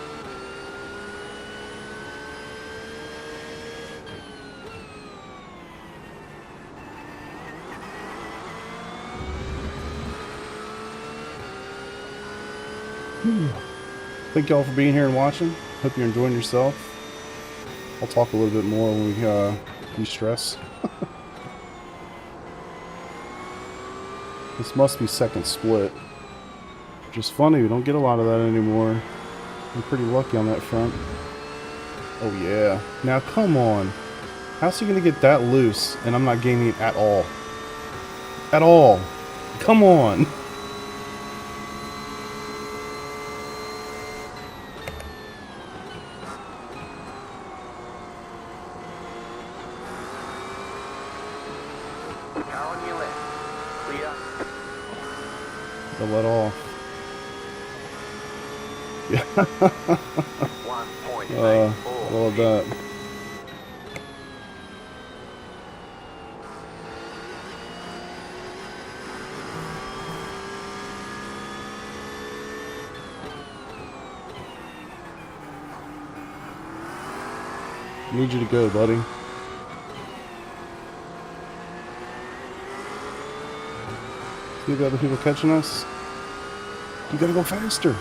thank y'all for being here and watching. Hope you're enjoying yourself. I'll talk a little bit more when we de-stress. This must be second split. Which is funny, we don't get a lot of that anymore. I'm pretty lucky on that front. Oh yeah. Now come on. How's he gonna get that loose and I'm not gaining it at all? At all. Come on. Car on your left. Clear. They'll let off. Yeah. 1.84. I love that. Need you to go, buddy. See the other people catching us? You gotta go faster.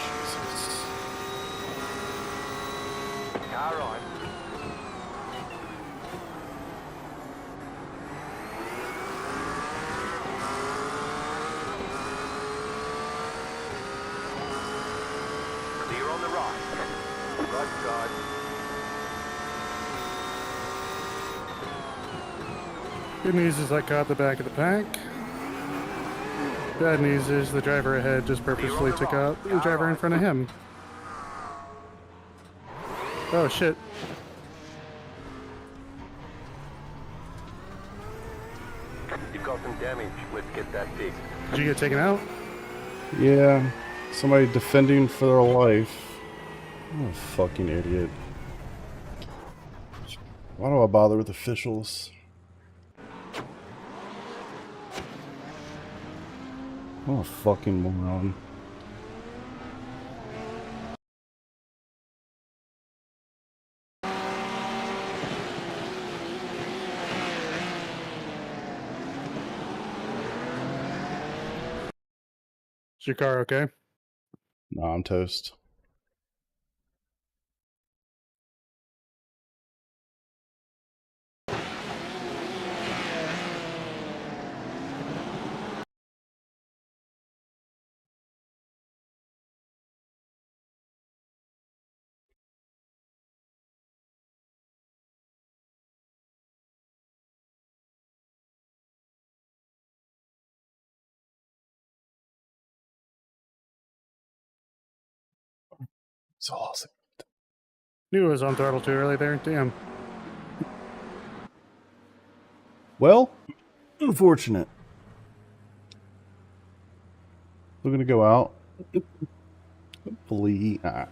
Jesus. Car right. Clear on the right. Right side. Good news is I caught the back of the pack. Bad news is the driver ahead just purposefully took out the driver in front of him. Oh shit. You've got some damage. Let's get that fixed. Did you get taken out? Yeah. Somebody defending for their life. What a fucking idiot. Why do I bother with officials? What a fucking moron. Is your car okay? Nah, I'm toast. It's awesome. Knew I was on throttle too early there. Damn. Well, unfortunate. We're gonna go out. Hopefully, it'd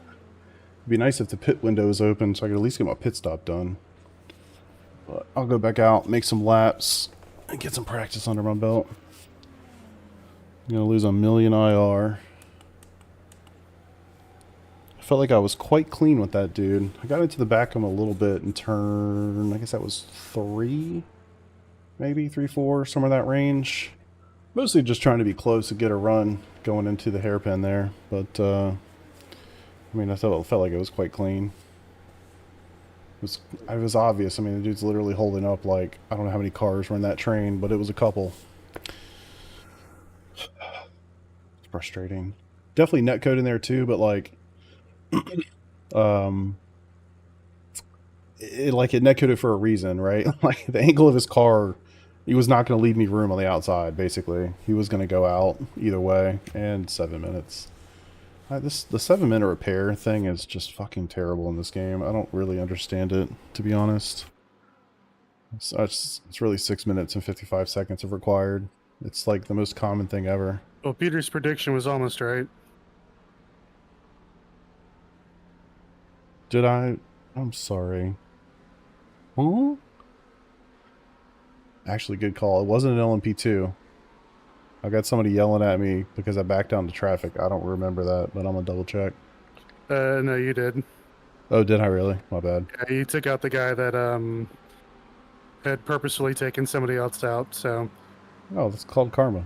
be nice if the pit window is open so I could at least get my pit stop done. But I'll go back out, make some laps, and get some practice under my belt. I'm gonna lose a million IR. I felt like I was quite clean with that dude. I got into the back of him a little bit in turn, I guess that was 3? Maybe 3, 4, somewhere in that range. Mostly just trying to be close to get a run going into the hairpin there. But, I mean, I felt like it was quite clean. It was obvious. I mean, the dude's literally holding up like, I don't know how many cars were in that train, but it was a couple. It's frustrating. Definitely netcode in there too, but like, it netcoded for a reason, right? Like the angle of his car, he was not going to leave me room on the outside. Basically, he was going to go out either way, and 7 minutes. The 7-minute repair thing is just fucking terrible in this game. I don't really understand it, to be honest. It's really 6 minutes and 55 seconds if required. It's like the most common thing ever. Well, Peter's prediction was almost right. Did I? I'm sorry. Huh? Actually, good call. It wasn't an LMP2. I got somebody yelling at me because I backed down to traffic. I don't remember that, but I'm gonna double check. No, you did. Oh, did I really? My bad. Yeah, you took out the guy that had purposefully taken somebody else out. So. Oh, that's called karma.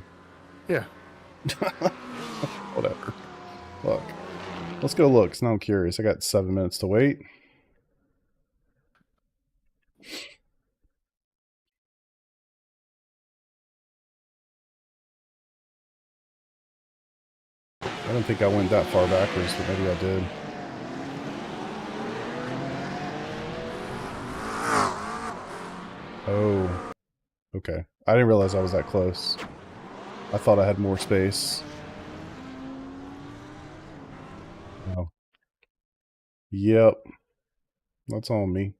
Yeah. Whatever. Look. Let's go look. Now I'm curious. I got 7 minutes to wait. I don't think I went that far backwards, but maybe I did. Oh. Okay. I didn't realize I was that close. I thought I had more space. Oh. Yep. That's on me.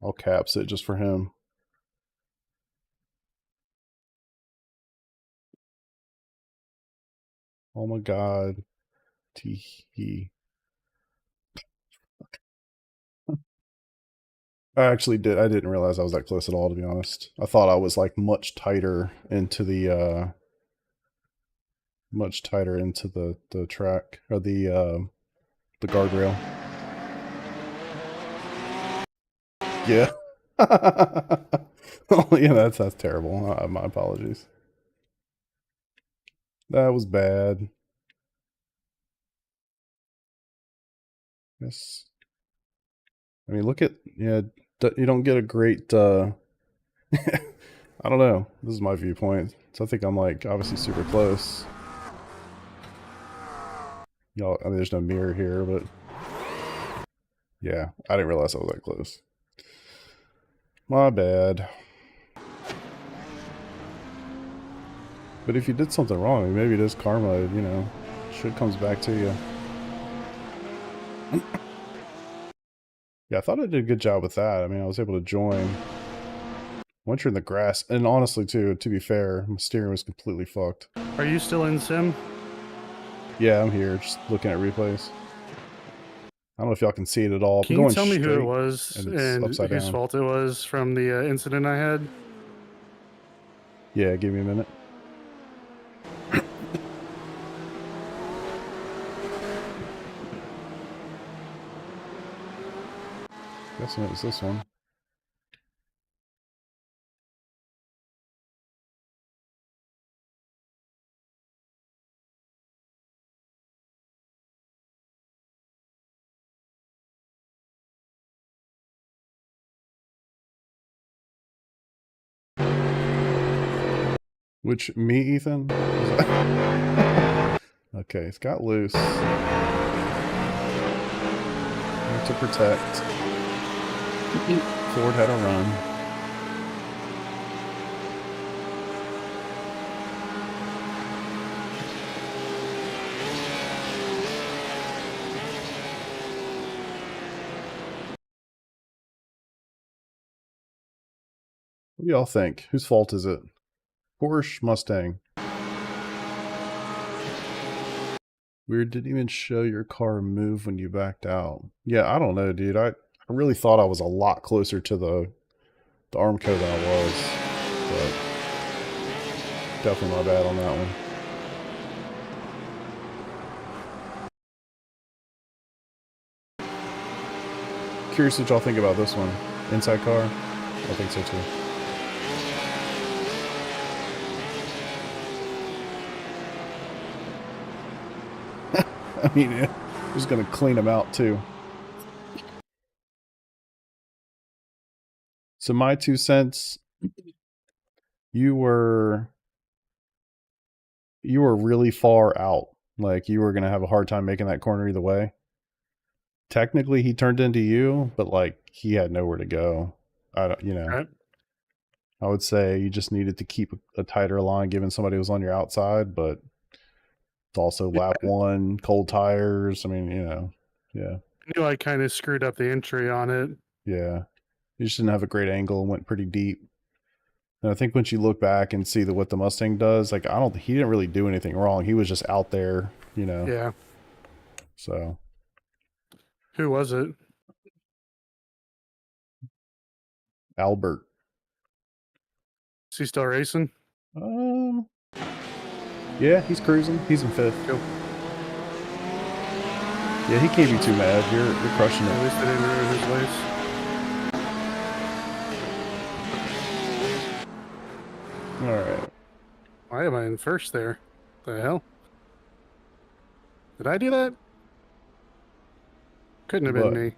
I'll caps it just for him. Oh my god. Tee. I actually did. I didn't realize I was that close at all, to be honest. I thought I was like much tighter into the track or the guardrail. Yeah. Oh, yeah, that's terrible. My apologies. That was bad. Yes. I mean, look at, yeah, you don't get a great, I don't know. This is my viewpoint. So I think I'm like obviously super close. Y'all, I mean, there's no mirror here, but yeah, I didn't realize I was that close. My bad. But if you did something wrong, maybe it is karma, you know. Shit comes back to you. Yeah, I thought I did a good job with that. I mean, I was able to join. Once you're in the grass, and honestly, too, to be fair, my steering was completely fucked. Are you still in sim? Yeah, I'm here, just looking at replays. I don't know if y'all can see it at all. Can you tell me who it was and whose fault it was from the incident I had? Yeah, give me a minute. Guessing it was this one. Which, me, Ethan? Okay, it's got loose. Have to protect. Ford had a run. What do y'all think? Whose fault is it? Porsche, Mustang. Weird, didn't even show your car move when you backed out. Yeah, I don't know, dude. I really thought I was a lot closer to the Armco than I was. But definitely my bad on that one. Curious what y'all think about this one. Inside car? I think so too. I mean, yeah, just gonna clean them out too. So my 2 cents, you were really far out. Like you were gonna have a hard time making that corner either way. Technically, he turned into you, but like he had nowhere to go. I don't, you know. Right. I would say you just needed to keep a tighter line, given somebody was on your outside, but it's also lap one, cold tires. I mean, you know, yeah. I knew I kind of screwed up the entry on it. Yeah. You just didn't have a great angle and went pretty deep. And I think once you look back and see what the Mustang does, like he didn't really do anything wrong. He was just out there, you know. Yeah. So. Who was it? Albert. Is he still racing? Yeah, he's cruising. He's in 5th. Cool. Yeah, he can't be too mad. You're crushing it. At least I didn't ruin his race. All right. am I in first there? The hell? Did I do that? Couldn't have been What? me.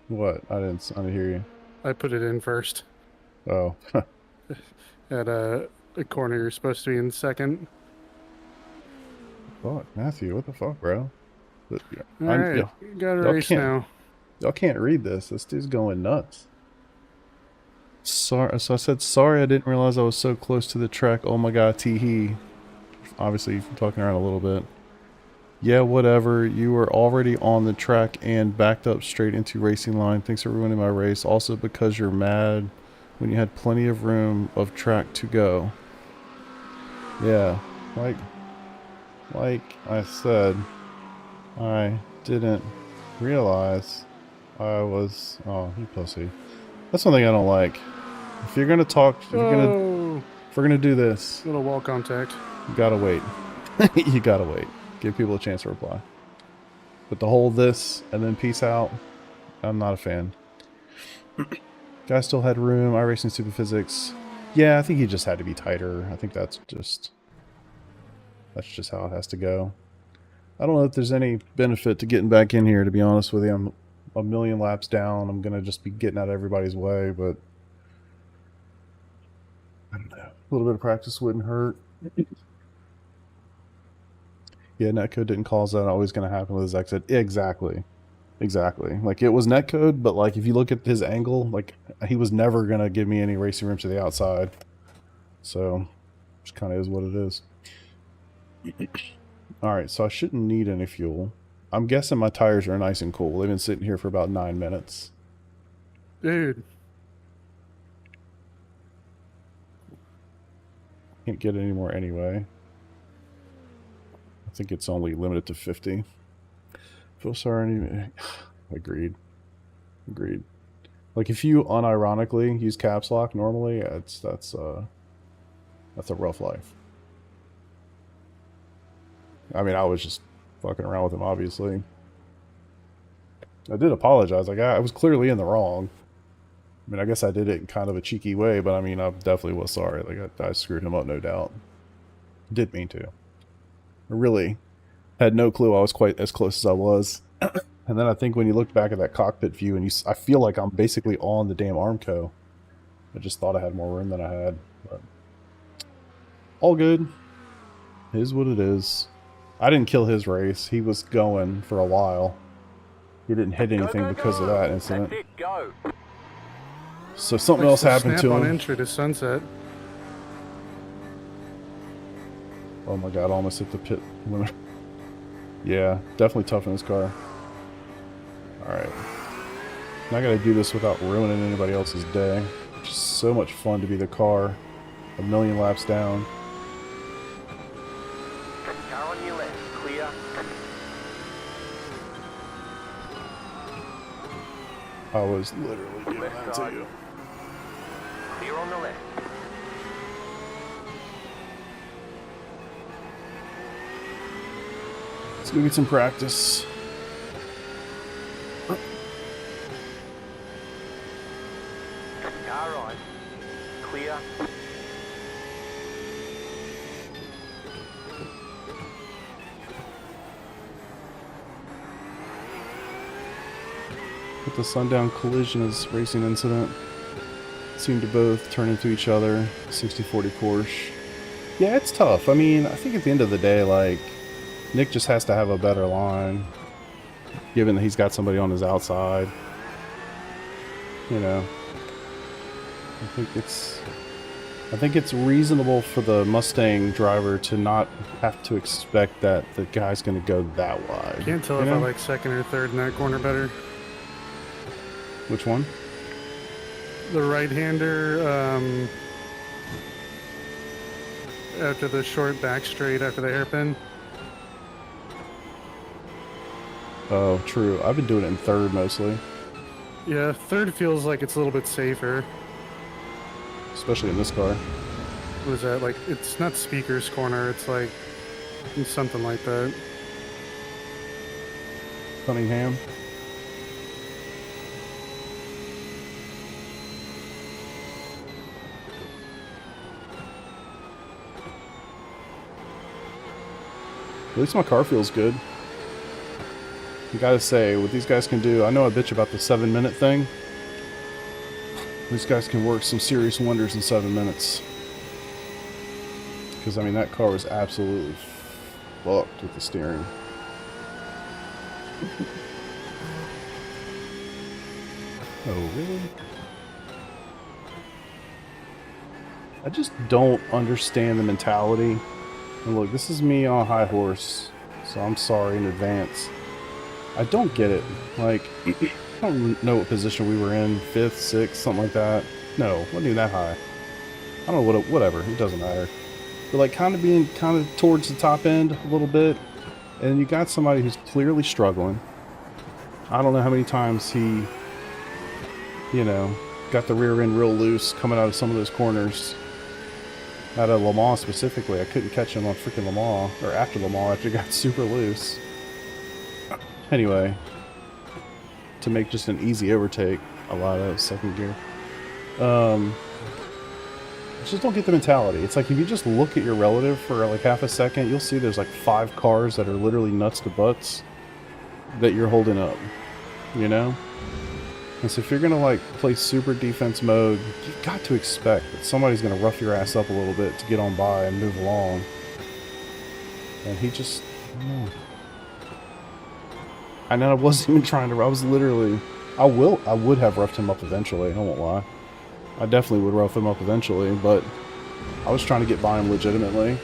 What? I didn't hear you. I put it in first. Oh. At a corner you're supposed to be in second. Fuck, Matthew, what the fuck, bro? Alright, got a race now. Y'all can't read this. This dude's going nuts. Sorry, so I said, sorry, I didn't realize I was so close to the track. Oh my god, tee-hee. Obviously, talking around a little bit. Yeah, whatever. You were already on the track and backed up straight into racing line. Thanks for ruining my race. Also because you're mad when you had plenty of room of track to go. Yeah, like I said, I didn't realize I was... Oh, you pussy. That's something I don't like. If you're gonna talk, if we're gonna do this, Little wall contact. you gotta wait. You gotta wait. Give people a chance to reply. But the whole this and then peace out, I'm not a fan. Guy still had room. iRacing Stupid Physics. Yeah, I think he just had to be tighter. I think that's just how it has to go. I don't know if there's any benefit to getting back in here, to be honest with you. I'm a million laps down. I'm gonna just be getting out of everybody's way, but I don't know. A little bit of practice wouldn't hurt. Yeah, netcode didn't cause that. Always going to happen with his exit. Exactly. Exactly. Like, it was netcode, but, like, if you look at his angle, like, he was never going to give me any racing room to the outside. So, just kind of is what it is. Alright, so I shouldn't need any fuel. I'm guessing my tires are nice and cool. They've been sitting here for about 9 minutes. Dude. Can't get any more anyway. I think it's only limited to 50. Feel sorry. Agreed. Agreed. Like, if you unironically use caps lock normally, that's a rough life. I mean, I was just fucking around with him, obviously. I did apologize. Like, I was clearly in the wrong. I mean, I guess I did it in kind of a cheeky way, but I mean, I definitely was sorry. Like, I screwed him up, no doubt. Did mean to. I really had no clue I was quite as close as I was. And then I think when you look back at that cockpit view, and I feel like I'm basically on the damn Armco. I just thought I had more room than I had. But all good. It is what it is. I didn't kill his race. He was going for a while. He didn't hit anything because of that incident. That's it, go. So something else happened to him. On entry to sunset. Oh my god, I almost hit the pit limit. Yeah, definitely tough in this car. Alright. Now I gotta do this without ruining anybody else's day. Which is so much fun to be the car. A million laps down. Car on your left, clear. I was literally giving that to you. Clear on the left. Let's go get some practice. Car right. Clear. With the sundown collision as racing incident. Seemed to both turn into each other. 60-40 Porsche. Yeah, it's tough. I mean, I think at the end of the day, like, Nick just has to have a better line. Given that he's got somebody on his outside. You know. I think it's reasonable for the Mustang driver to not have to expect that the guy's going to go that wide. Can't tell if I like second or third in that corner better. Which one? The right-hander, after the short back straight after the hairpin. Oh, true. I've been doing it in third mostly. Yeah, third feels like it's a little bit safer. Especially in this car. What is that? Like, it's not speaker's corner, it's like something like that. Cunningham. At least my car feels good. You gotta say, what these guys can do, I know I bitch about the 7-minute thing. These guys can work some serious wonders in 7 minutes. Because, I mean, that car was absolutely fucked with the steering. Oh, really? I just don't understand the mentality. And look, this is me on a high horse, so I'm sorry in advance. I don't get it. Like, I don't know what position we were in, 5th, 6th, something like that. No, wasn't even that high. I don't know whatever, it doesn't matter. But like kind of being kind of towards the top end a little bit, and you got somebody who's clearly struggling. I don't know how many times he, you know, got the rear end real loose coming out of some of those corners. Out of Le Mans specifically, I couldn't catch him on freaking Le Mans, or after Le Mans, after it got super loose. Anyway, to make just an easy overtake, a lot of second gear. I just don't get the mentality. It's like if you just look at your relative for like half a second, you'll see there's like 5 cars that are literally nuts to butts that you're holding up, you know? And so if you're gonna like play super defense mode, you've got to expect that somebody's gonna rough your ass up a little bit to get on by and move along. And he just, I don't know. And I wasn't even trying to, I was literally, I would have roughed him up eventually, I won't lie. I definitely would rough him up eventually, but I was trying to get by him legitimately.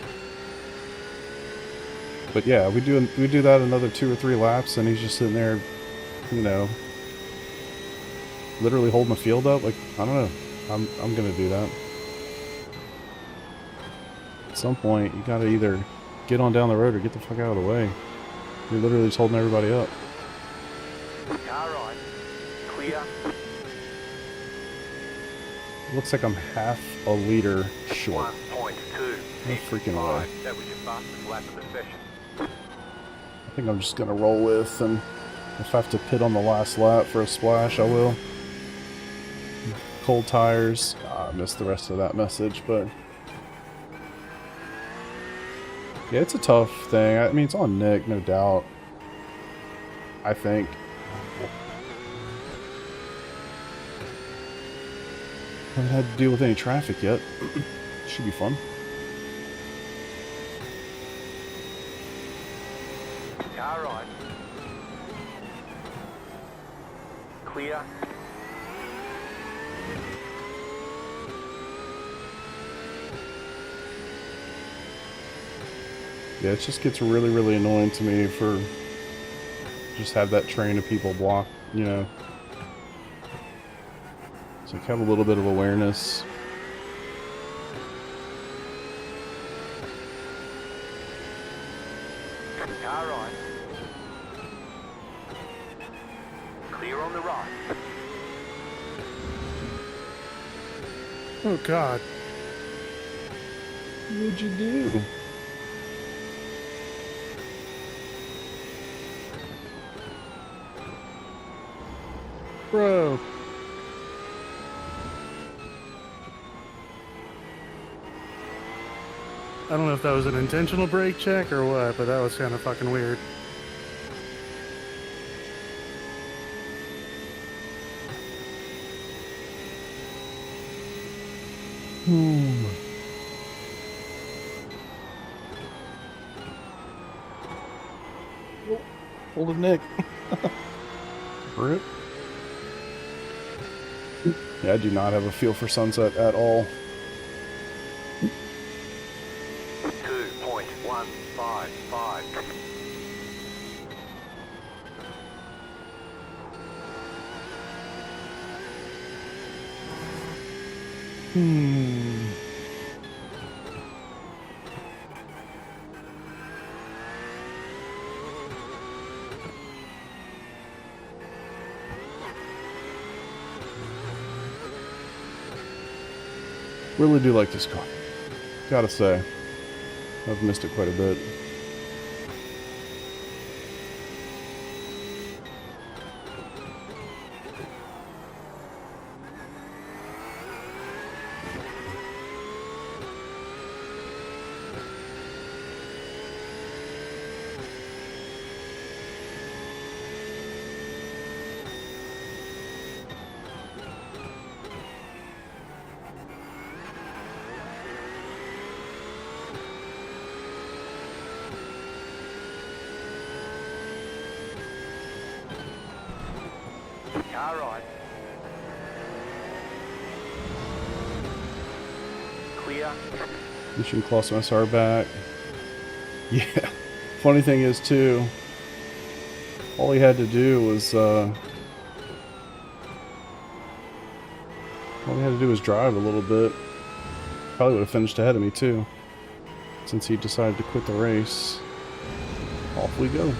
But yeah, we do that another 2 or 3 laps, and he's just sitting there, you know, literally holding the field up. Like, I don't know, I'm gonna do that. At some point, you gotta either get on down the road or get the fuck out of the way. You're literally just holding everybody up. Car right. Clear. Looks like I'm half a liter short. 1.2. No freaking way. That was your fastest lap of the session. I think I'm just gonna roll with, and if I have to pit on the last lap for a splash, I will. Cold tires. I missed the rest of that message, but yeah, it's a tough thing. I mean, it's on Nick, no doubt. I think. I haven't had to deal with any traffic yet. Should be fun. Car right. Clear. Yeah, it just gets really, really annoying to me for just have that train of people block, you know. So have a little bit of awareness. Car right. Clear on the right. Oh God. What'd you do? Bro. I don't know if that was an intentional brake check or what, but that was kind of fucking weird. Hold of Nick. Rip. Yeah, I do not have a feel for sunset at all. 2.155. Really do like this car. Gotta say, I've missed it quite a bit. Car right. Clear. Mission Colossal SR back. Yeah. Funny thing is, too, all he had to do was, drive a little bit. Probably would have finished ahead of me, too. Since he decided to quit the race. Off we go.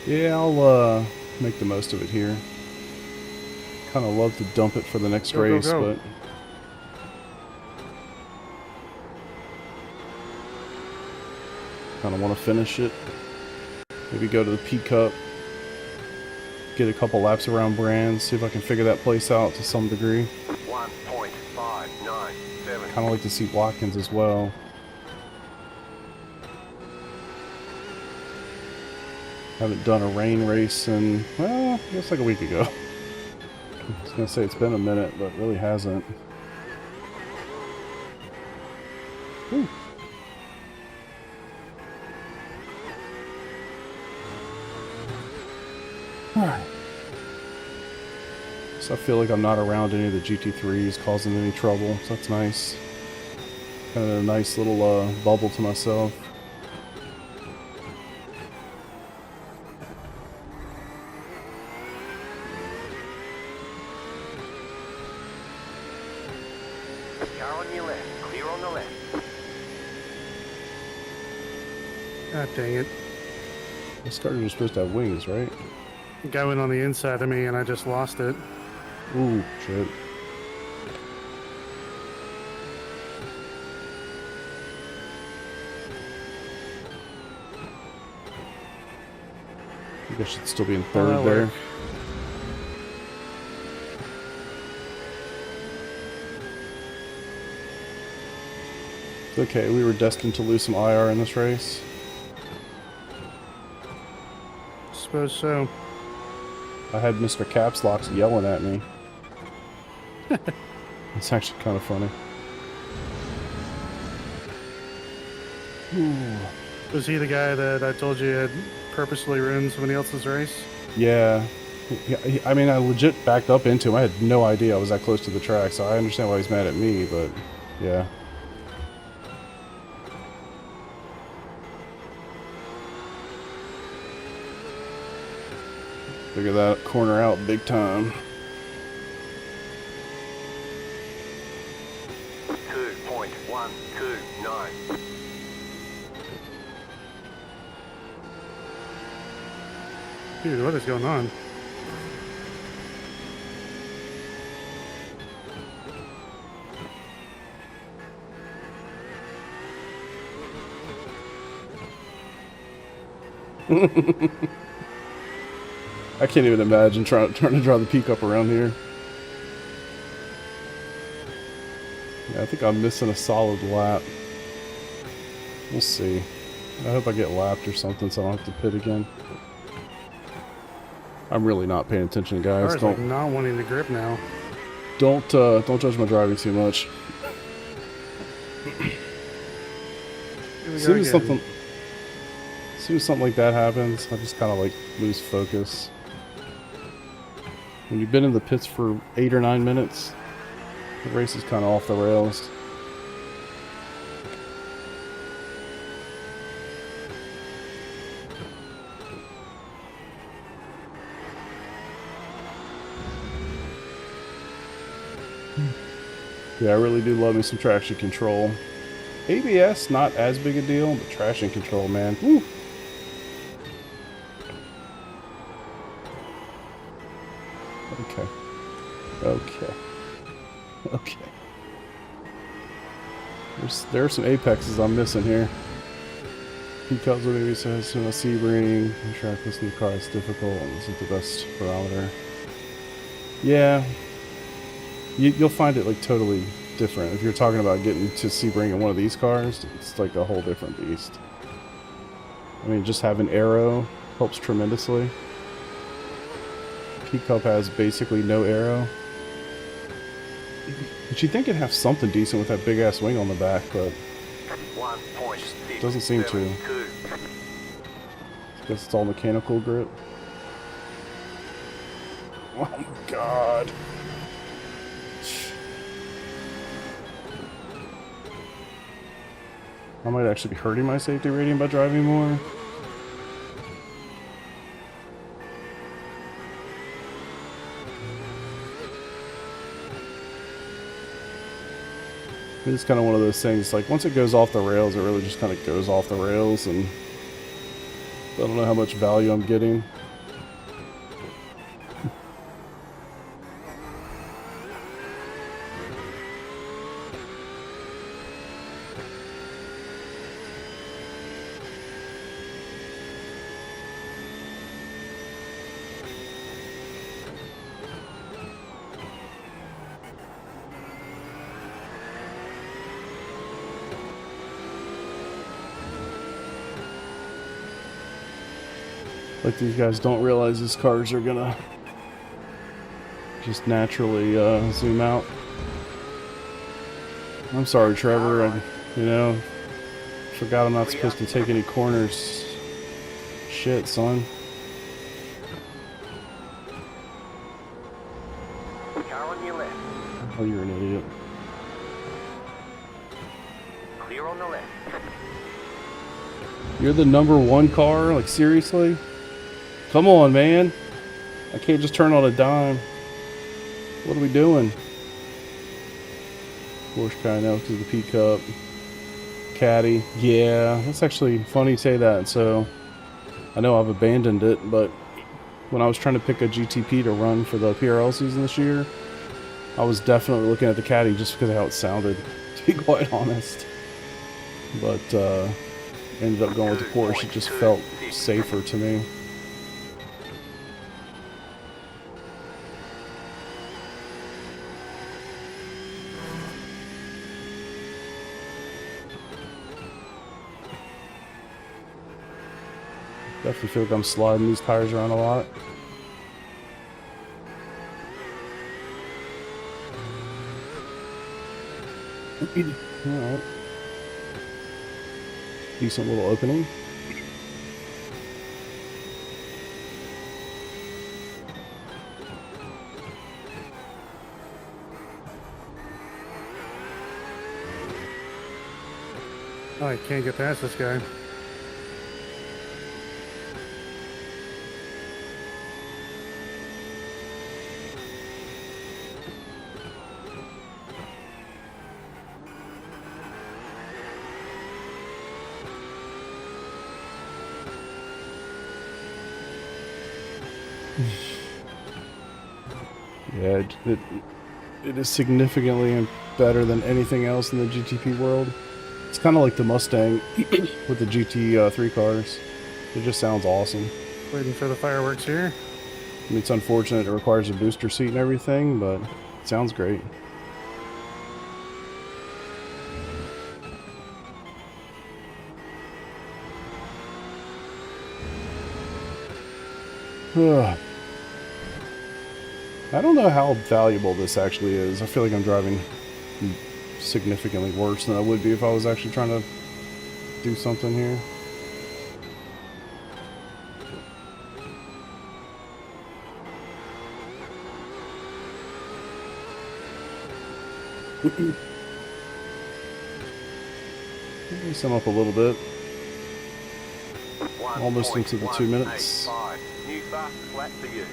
Yeah, I'll make the most of it here. Kind of love to dump it for the next race, but kind of want to finish it. Maybe go to the P Cup, get a couple laps around Brands, see if I can figure that place out to some degree. 1.597. Kind of like to see Watkins as well. Haven't done a rain race in, well, I guess like a week ago. I was going to say it's been a minute, but it really hasn't. Whew. Alright. So I feel like I'm not around any of the GT3s causing any trouble, so that's nice. Kind of a nice little bubble to myself. Car on your left. Clear on the left. God dang it. The starters are supposed to have wings, right? The guy went on the inside of me and I just lost it. Ooh, shit. I think I should still be in third there. Work. It's okay, we were destined to lose some IR in this race. Suppose so. I had Mr. Caps Locks yelling at me. It's actually kind of funny. Ooh. Was he the guy that I told you had purposely ruined somebody else's race? Yeah. I mean, I legit backed up into him. I had no idea I was that close to the track, so I understand why he's mad at me, but yeah. Figure that corner out big time. 2.129. Dude, what is going on? I can't even imagine trying to draw the peak up around here. Yeah, I think I'm missing a solid lap. We'll see. I hope I get lapped or something so I don't have to pit again. I'm really not paying attention, guys. Car's like not wanting to grip now. Don't judge my driving too much. As soon as something like that happens, I just kind of like lose focus. When you've been in the pits for 8 or 9 minutes, the race is kind of off the rails. Yeah, I really do love me some traction control. ABS, not as big a deal, but traction control, man. Woo! Okay. Okay. Okay. There are some apexes I'm missing here. Because what maybe says in a Sebring, track this new car is difficult and isn't the best barometer. Yeah. You'll find it like totally different. If you're talking about getting to Sebring in one of these cars, it's like a whole different beast. I mean, just having aero helps tremendously. P-Cup has basically no aero. But you'd think it'd have something decent with that big ass wing on the back, but Doesn't seem to. Guess it's all mechanical grip. Oh my god. I might actually be hurting my safety rating by driving more. It's kind of one of those things, like once it goes off the rails, it really just kind of goes off the rails, and I don't know how much value I'm getting. Like these guys don't realize these cars are gonna just naturally zoom out. I'm sorry, Trevor. You know, forgot I'm not supposed to take any corners. Shit, son. Car on your left. Oh, you're an idiot. Clear on the left. You're the #1 car? Like, seriously? Come on, man. I can't just turn on a dime. What are we doing? Porsche guy now to the P Cup. Caddy. Yeah, that's actually funny you say that. So, I know I've abandoned it, but when I was trying to pick a GTP to run for the PRL season this year, I was definitely looking at the Caddy just because of how it sounded, to be quite honest. But, ended up going with the Porsche. It just felt safer to me. Definitely feel like I'm sliding these tires around a lot. Alright. Decent little opening. Oh, I can't get past this guy. Yeah, it is significantly better than anything else in the GTP world. It's kind of like the Mustang with the GT3 cars. It just sounds awesome. Waiting for the fireworks here. I mean, it's unfortunate it requires a booster seat and everything, but it sounds great. I don't know how valuable this actually is. I feel like I'm driving significantly worse than I would be if I was actually trying to do something here. Let me sum up a little bit. Almost into the 2 minutes. New fast flat for you.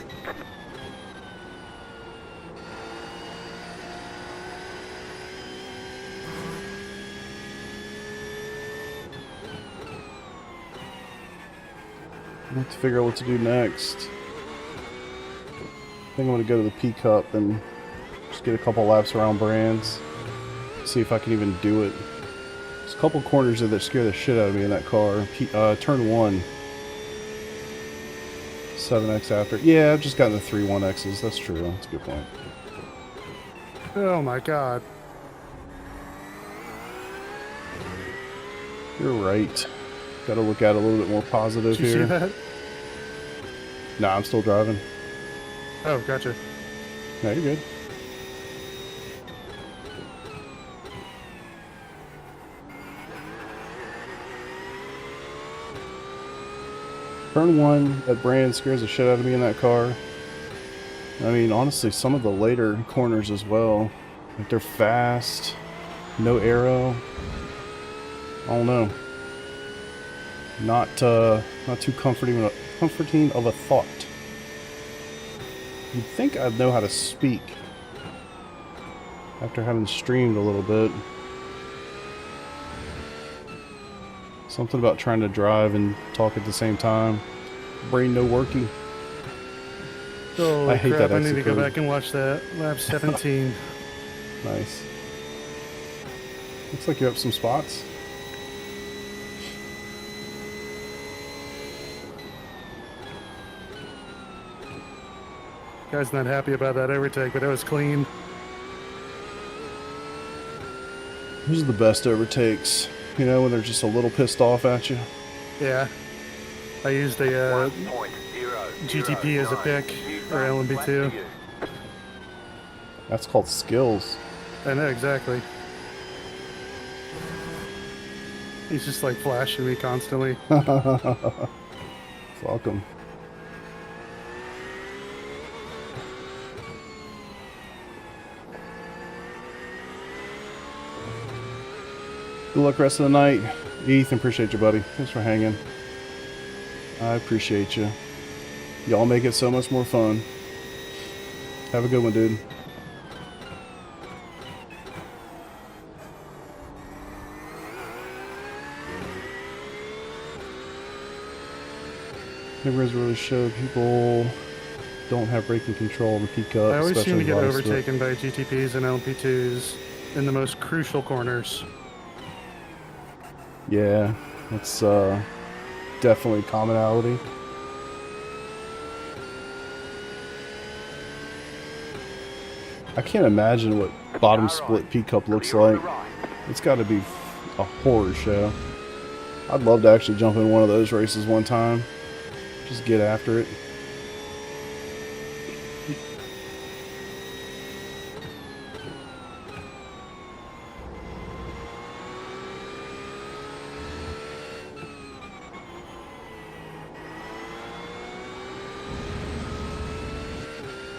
I have to figure out what to do next. I think I'm going to go to the P Cup and just get a couple laps around Brands. See if I can even do it. There's a couple corners there that scare the shit out of me in that car. Turn 1. 7X after. Yeah, I've just gotten the 3-1Xs. That's true. That's a good point. Oh my god. You're right. Got to look at it a little bit more positive Did you here. see that? Nah, I'm still driving. Oh, gotcha. No, you're good. Turn 1 at Brand scares the shit out of me in that car. I mean, honestly, some of the later corners as well. Like, they're fast, no aero. I don't know. Not too comforting of a thought. You'd think I'd know how to speak after having streamed a little bit. Something about trying to drive and talk at the same time. Brain no working. Oh, I hate crap, that I need to go exit back and watch that. Lap 17. Nice. Looks like you're up some spots. Guy's not happy about that overtake, but it was clean. Those are the best overtakes. You know, when they're just a little pissed off at you. Yeah. I used a GTP as a pick, or LMB2. That's called skills. I know, exactly. He's just like flashing me constantly. Fuck him. Good luck rest of the night. Ethan, appreciate you, buddy. Thanks for hanging. I appreciate you. Y'all make it so much more fun. Have a good one, dude. Cameras really show people don't have braking control in the peak up. I always seem to get advice, overtaken by GTPs and LMP2s in the most crucial corners. Yeah, it's definitely commonality. I can't imagine what bottom split P-Cup looks like. It's got to be a horror show. I'd love to actually jump in one of those races one time. Just get after it.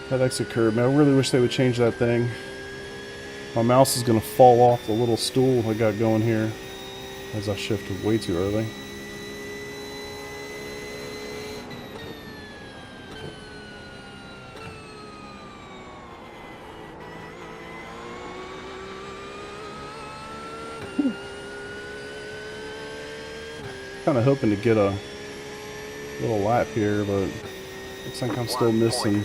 That exit curb, man, I really wish they would change that thing. My mouse is going to fall off the little stool I got going here as I shifted way too early. Kind of hoping to get a little lap here, but looks like I'm still missing.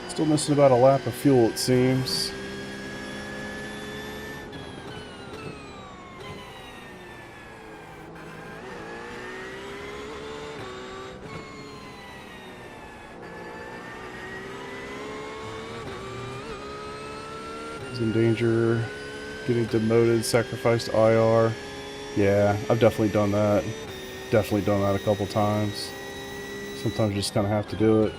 Still missing about a lap of fuel, it seems. He's in danger, getting demoted, sacrificed IR. Yeah, I've definitely done that. Definitely done that a couple times. Sometimes you just kind of have to do it.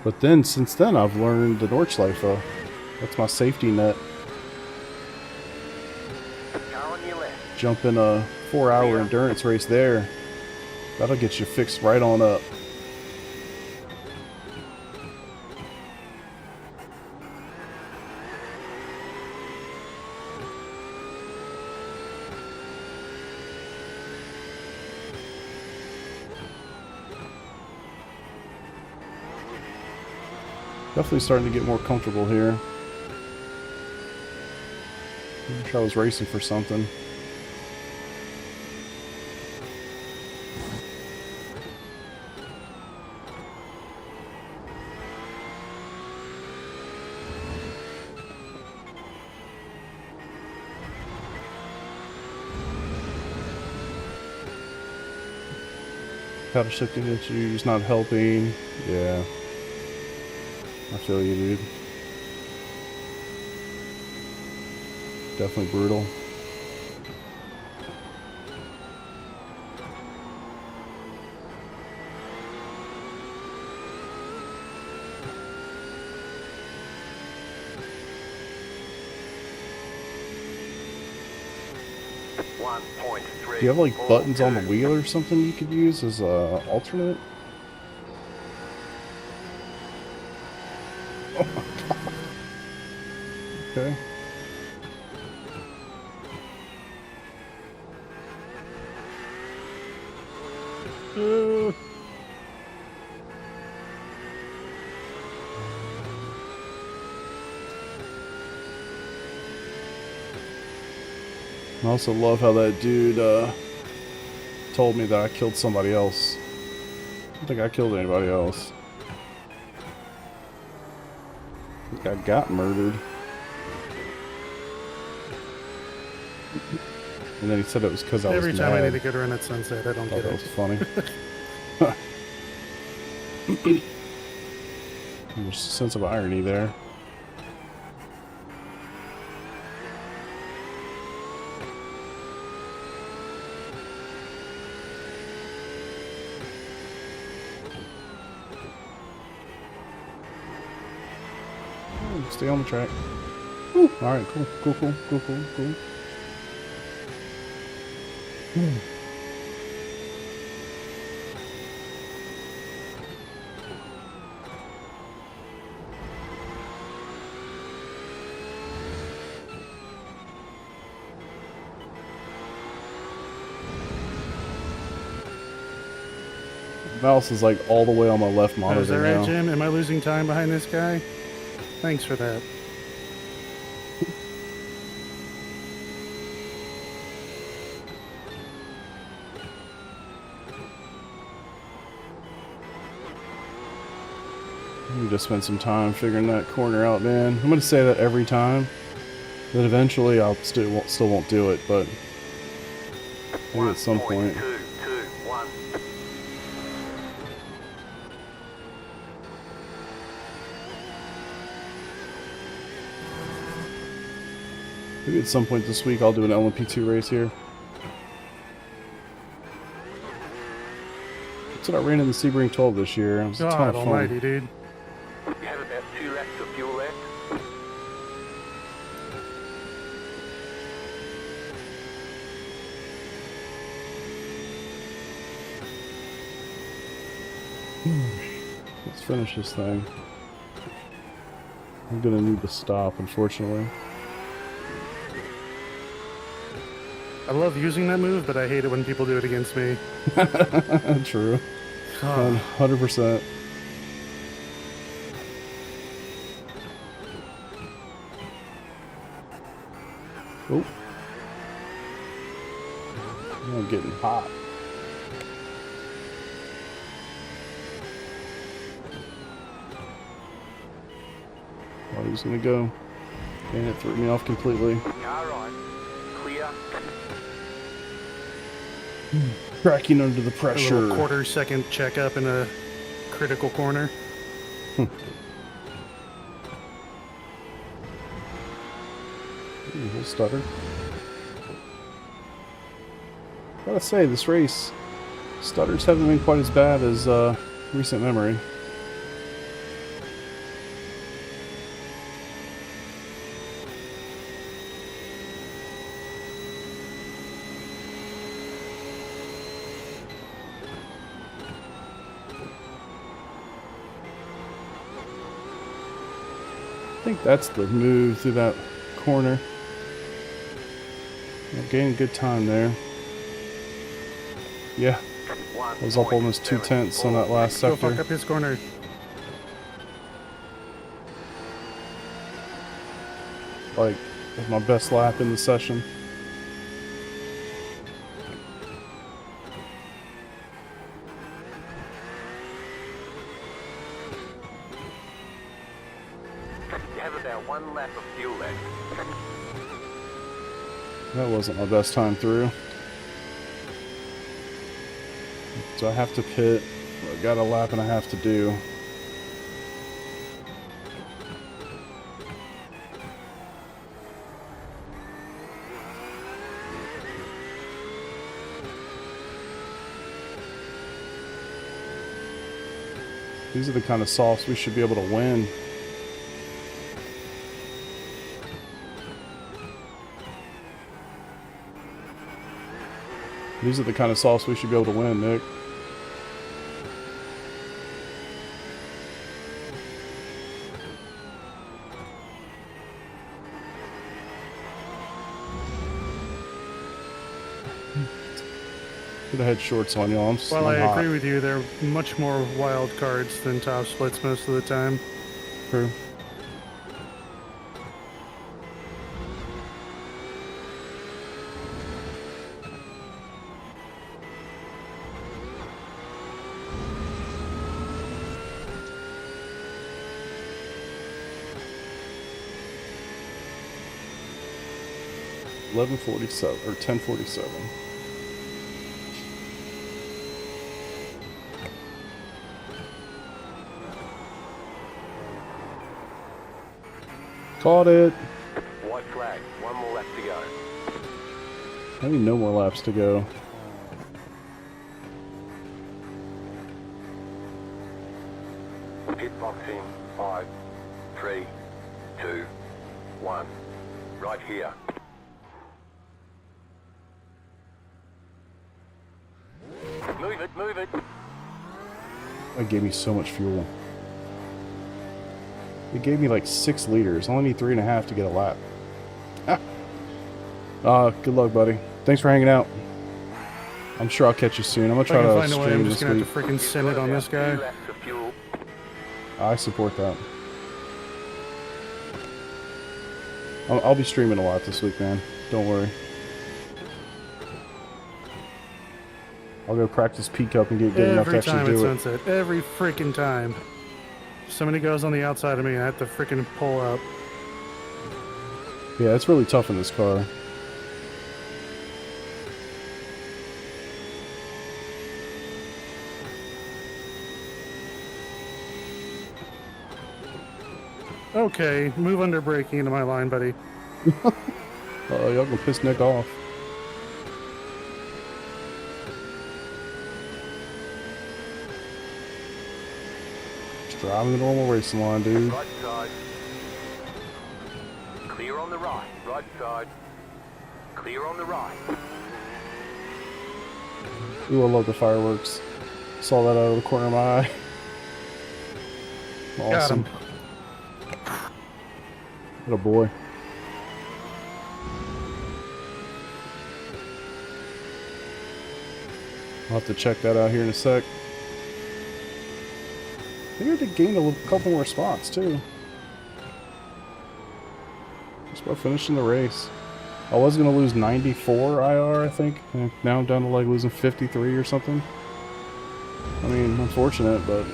But then, since then, I've learned the Nordschleife. That's my safety net. Jump in a 4-hour endurance race there. That'll get you fixed right on up. Definitely starting to get more comfortable here. I wish I was racing for something. Paddle shifting issues not helping. Yeah. I feel you, dude. Definitely brutal. 1.3. Do you have like buttons on the wheel or something you could use as a alternate? Oh my god. Okay. I also love how that dude told me that I killed somebody else. I don't think I killed anybody else. I think I got murdered. And then he said it was because I was Every mad. time I need a good run at Sunset, I don't Thought get that it. was funny. There's a sense of irony there. Stay on the track. Woo. All right, cool. Mouse is like all the way on my left Oh, monitor is that now. right, Jim? Am I losing time behind this guy? Thanks for that. You just spend some time figuring that corner out, man. I'm gonna say that every time. Then eventually I'll still won't do it, but maybe at some point. 1.221. Maybe at some point this week I'll do an LMP2 race here. That's what I ran in the Sebring 12 this year. It was a ton God of fun. almighty, dude. You have about 2 laps of fuel left. Let's finish this thing. I'm gonna need to stop, unfortunately. I love using that move, but I hate it when people do it against me. True. Oh, 100%. Oh. I'm getting hot. Oh, he's gonna go. And it threw me off completely. Car right. Clear. Cracking under the a pressure. little quarter-second checkup in a critical corner. Ooh, little stutter. Gotta say, this race, stutters haven't been quite as bad as recent memory. I think that's the move through that corner. I'm gaining good time there. Yeah, I was up almost 2/10 on that last Go fuck sector. up his corner. Like, it was my best lap in the session. You have about 1 lap of fuel left. That wasn't my best time through. So I have to pit. I got a lap and a half to do. These are the kind of softs we should be able to win. These are the kind of sauce we should be able to win, Nick. Could have had shorts on y'all. Well, I agree with you. They're much more wild cards than top splits most of the time. True. $11.47 or $10.47. Caught it. White flag. One more lap to go. I mean, no more laps to go. Pit box in 5, 3, 2, 1. Right here. Move it, move it. That gave me so much fuel. It gave me like 6 liters. I only need 3.5 to get a lap. Good luck, buddy. Thanks for hanging out. I'm sure I'll catch you soon. I'm gonna try to find a way. stream I'm this just gonna week. have to freaking send it on this guy. 2 laps of fuel. I support that. I'll be streaming a lot this week, man. Don't worry. I'll go practice peak up and get good enough to Every actually time at do it. sunset. Every freaking time. Somebody goes on the outside of me, I have to freaking pull up. Yeah, it's really tough in this car. Okay, move under braking into my line, buddy. Uh-oh, y'all gonna piss Nick off. Just driving the normal racing line, dude. Right side. Clear on the right. Right side. Clear on the right. Ooh, I love the fireworks. Saw that out of the corner of my eye. Got Awesome. him. What a boy. I'll have to check that out here in a sec. Maybe I did gain a couple more spots too. Just about finishing the race. I was going to lose 94 IR, I think. And now I'm down to like losing 53 or something. I mean, unfortunate, but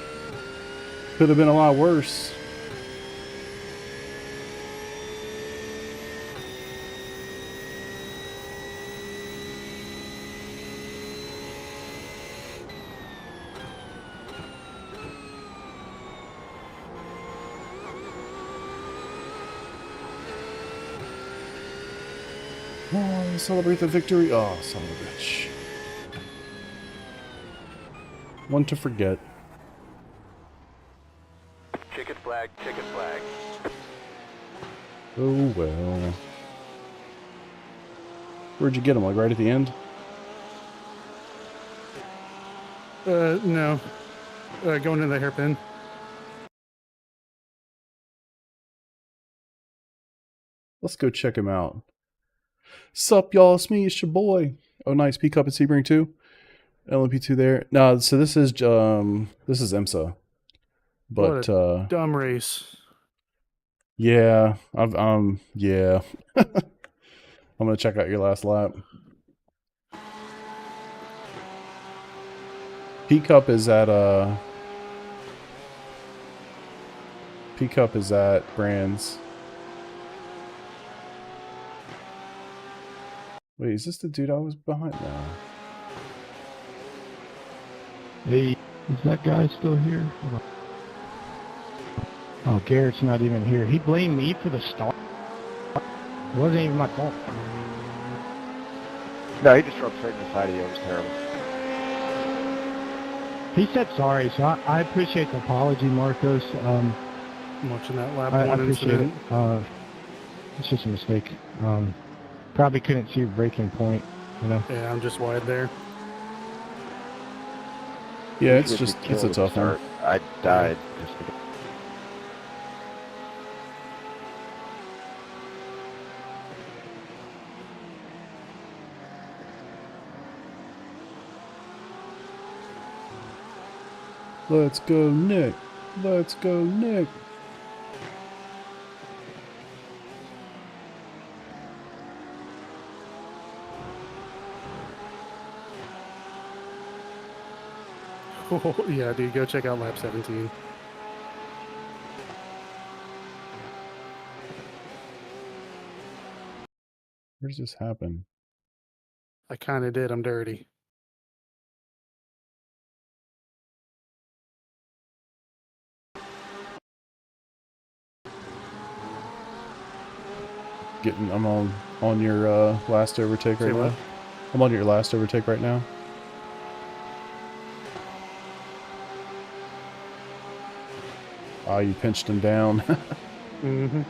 could have been a lot worse. Oh, celebrate the victory. Oh, son of a bitch. One to forget. Checkered flag, checkered flag. Oh, well. Where'd you get him? Like right at the end? No. Going to the hairpin. Let's go check him out. Sup, y'all? It's me. It's your boy. Oh, nice. Peak up at Sebring 2. LMP2 there. No, so this is IMSA. But What a dumb race. yeah, yeah. I'm gonna check out your last lap. Peak up is at Brands. Wait, is this the dude I was behind now? Hey, is that guy still here? Oh, Garrett's not even here. He blamed me for the start. It wasn't even my fault. No, he just drove straight in the side of you. It was terrible. He said sorry, so I appreciate the apology, Marcos. I'm watching that lap I one appreciate incident. it. It's just a mistake. Probably couldn't see a braking point. You know? Yeah, I'm just wide there. Yeah, it's Usually just if you it's a kill at the tough one. start, I died. Just to get... Let's go, Nick. Let's go, Nick. Oh, yeah, dude, go check out lap 17. Where's this happen? I kind of did. I'm dirty. I'm on your last overtake Say right now. what? I'm on your last overtake right now. Ah, you pinched him down. Mm-hmm.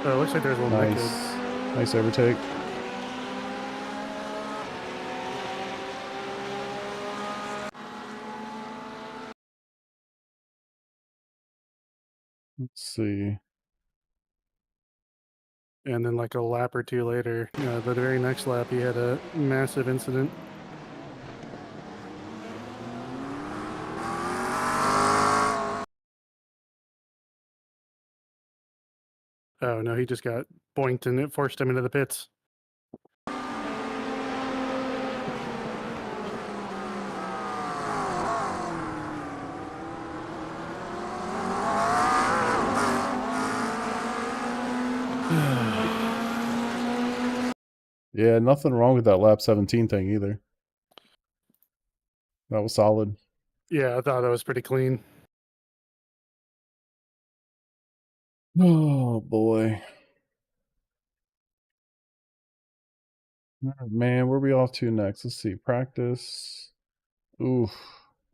Oh, it looks like there's a little Nice. netcode. Nice overtake. Let's see. And then like a lap or two later, the very next lap, he had a massive incident. Oh, no, he just got boinked and it forced him into the pits. Yeah, nothing wrong with that lap 17 thing either. That was solid. Yeah, I thought that was pretty clean. Oh boy. Oh, man, where are we off to next? Let's see. Practice. Oof.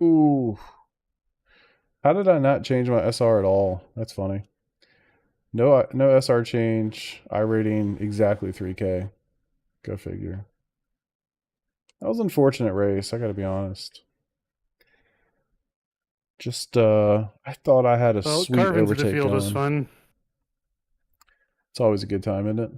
Ooh. How did I not change my SR at all? That's funny. No SR change. iRating exactly 3K. Go figure. That was an unfortunate race, I gotta be honest. Just I thought I had a Well, sweet carving to the overtake field was going. fun. It's always a good time, isn't it?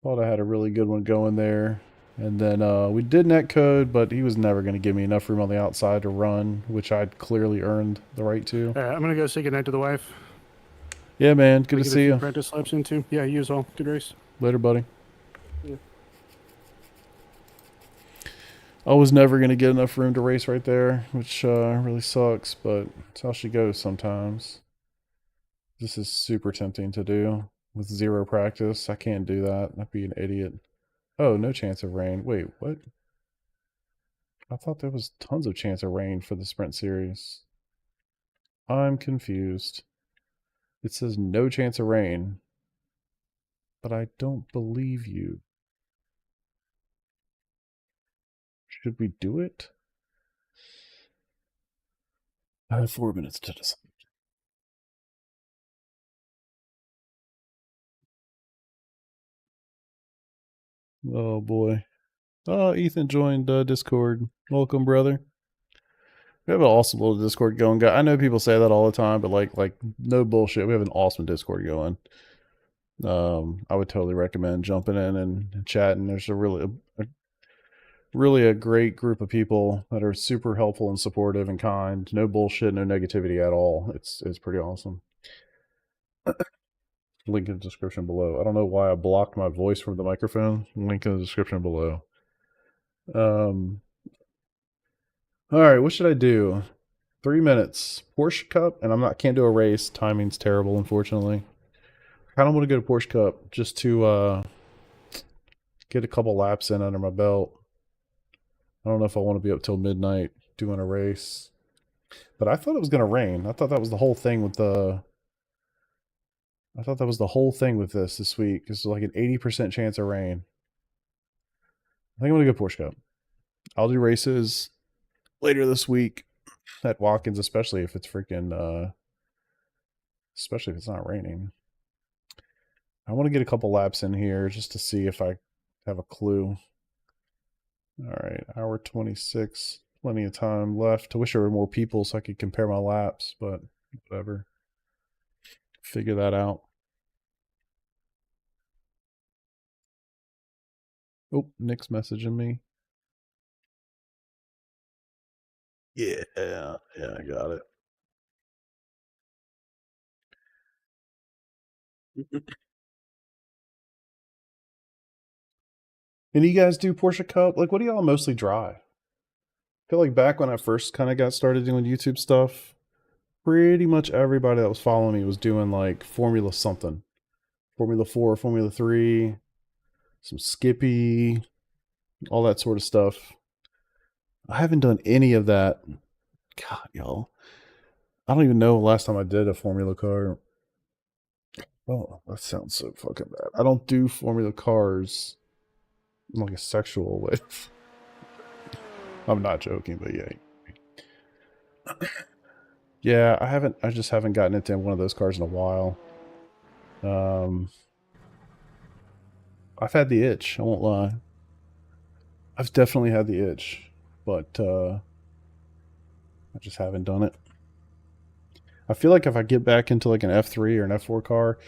Thought I had a really good one going there. And then we did net code, but he was never going to give me enough room on the outside to run, which I'd clearly earned the right to. All right, I'm going to go say goodnight to the wife. Yeah, man. Good We to get a see few you. practice laps in too. Yeah, you as well. Good race. Later, buddy. Yeah. I was never going to get enough room to race right there, which really sucks, but it's how she goes sometimes. This is super tempting to do with zero practice. I can't do that. I'd be an idiot. Oh, no chance of rain. Wait, what? I thought there was tons of chance of rain for the sprint series. I'm confused. It says no chance of rain, but I don't believe you. Should we do it? I have 4 minutes to decide. Oh boy. Oh, Ethan joined Discord. Welcome, brother. We have an awesome little Discord going, guy. I know people say that all the time, but like no bullshit. We have an awesome Discord going. I would totally recommend jumping in and chatting. There's really a great group of people that are super helpful and supportive and kind. No bullshit, no negativity at all. It's pretty awesome. Link in the description below. I don't know why I blocked my voice from the microphone. Link in the description below. All right, what should I do? 3 minutes. Porsche Cup, and can't do a race. Timing's terrible, unfortunately. I kind of want to go to Porsche Cup just to get a couple laps in under my belt. I don't know if I want to be up till midnight doing a race. But I thought it was going to rain. I thought that was the whole thing with this week. It's like an 80% chance of rain. I think I'm going to go Porsche Cup. I'll do races later this week at Watkins, especially if it's freaking especially if it's not raining. I want to get a couple laps in here just to see if I have a clue. All right, hour 26. Plenty of time left. I wish there were more people so I could compare my laps, but whatever. Figure that out. Oh, Nick's messaging me. Yeah, I got it. And you guys do Porsche Cup? Like, what do y'all mostly drive? I feel like back when I first kind of got started doing YouTube stuff, pretty much everybody that was following me was doing like Formula something. Formula 4, Formula 3, some Skippy, all that sort of stuff. I haven't done any of that. God, y'all. I don't even know the last time I did a Formula car. Oh, that sounds so fucking bad. I don't do Formula cars in like a sexual way. I'm not joking, but yeah. Yeah, I just haven't gotten into one of those cars in a while. I've had the itch, I won't lie. I've definitely had the itch, but I just haven't done it. I feel like if I get back into like an F3 or an F4 car,